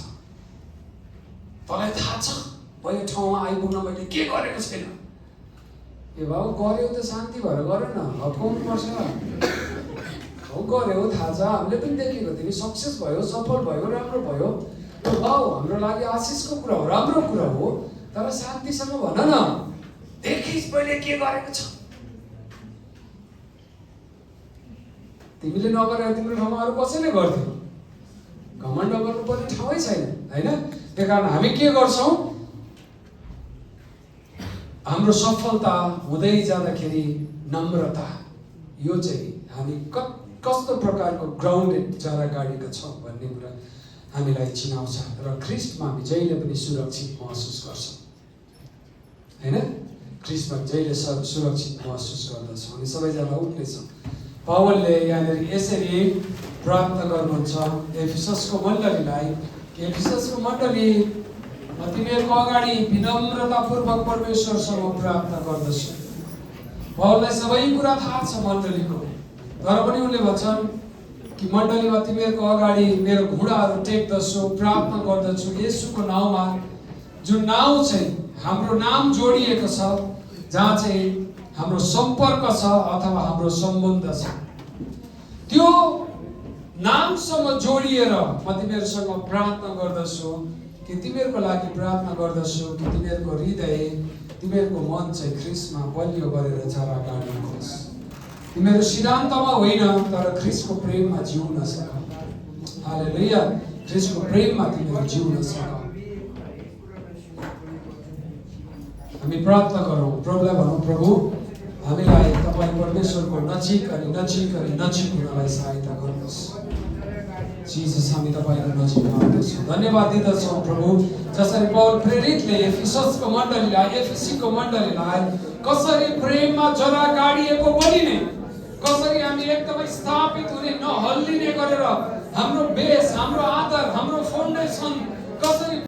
तँलाई थाहा छ यो ठाउँमा आइपुग्न मैले के गरेको छैन? ए बाबु गर्यो त शान्ति भएर गर न, हप्काउनु पर्छ। हो गर्यो थाहा छ, हामीले पनि देखेको, तिमी सक्सेस भयो, सफल भयो, राम्रो भयो, यो बाउ हाम्रो लागि आशिषको कुरा हो, राम्रो कुरा हो, तर शान्तिसँग भन न, देखिस् मैले के गरेको छ। तिमीले नगरेर तिम्रो ठाउँमा अरू कसैले गर्थ्यो? घमण्ड गर्नुपर्ने ठाउँै छैन होइन। त्यही कारण हामी के गर्छौँ? हाम्रो सफलता हुँदै जाँदाखेरि नम्रता, यो चाहिँ हामी कस्तो प्रकारको ग्राउन्डेड जरा गाडीका छौँ भन्ने कुरा हामीलाई चिनाउँछ। र ख्रीष्टमा हामी जहिले पनि सुरक्षित महसुस गर्छौँ होइन। ख्रीष्टमा जहिले सुरक्षित महसुस गर्दछौँ। अनि सबैजना उठ्नेछौँ। पावलले यहाँनिर यसरी प्रार्थना गर्नुहुन्छ एफिससको मण्डलीलाई कि एफिससको मण्डली म तिमीहरूको अगाडि विनम्रतापूर्वक परमेश्वरसँग प्रार्थना गर्दछु। पावललाई सबै कुरा थाहा छ मण्डलीको, तर पनि उनले भन्छन् कि मण्डलीमा तिमीहरूको अगाडि मेरो घुँडाहरू टेक्दछु, प्रार्थना गर्दछु येशूको नाउँमा, जुन नाउँ चाहिँ हाम्रो नाम जोडिएको छ, जहाँ चाहिँ हाम्रो सम्पर्क छ अथवा हाम्रो सम्बन्ध छ। त्यो नामसँग जोडिएर म तिमीहरूसँग प्रार्थना गर्दछु कि तिमीहरूको लागि प्रार्थना गर्दछु कि तिमीहरूको हृदय, तिमीहरूको मन चाहिँ ख्रीष्टमा बलियो गरेर जरा गाड्नुहोस्। तिमीहरू सिद्धान्तमा होइन तर ख्रीष्टको प्रेममा जिउन सक। हालेलुया। ख्रीष्टको प्रेममा तिमीहरू जिउन सक। हामी प्रार्थना गरौँ। प्रभुलाई भनौँ, प्रभु हामीलाई तपाईँ परमेश्वरको नजिक हुनलाई सहायता गर्नुहोस्। जिजस हामी तपाईँको नजिक आउँदछौँ। धन्यवाद दिँदछौँ प्रभु, जसरी पौल प्रेरितले एफिससको मण्डलीलाई, एफिसीको मण्डलीलाई कसरी प्रेममा जरा गाडिएको बनिने कसरी हामी एकदमै स्थापित हुने नहल्लिने गरेर हाम्रो बेस, हाम्रो आधार, हाम्रो फाउन्डेसन कसरी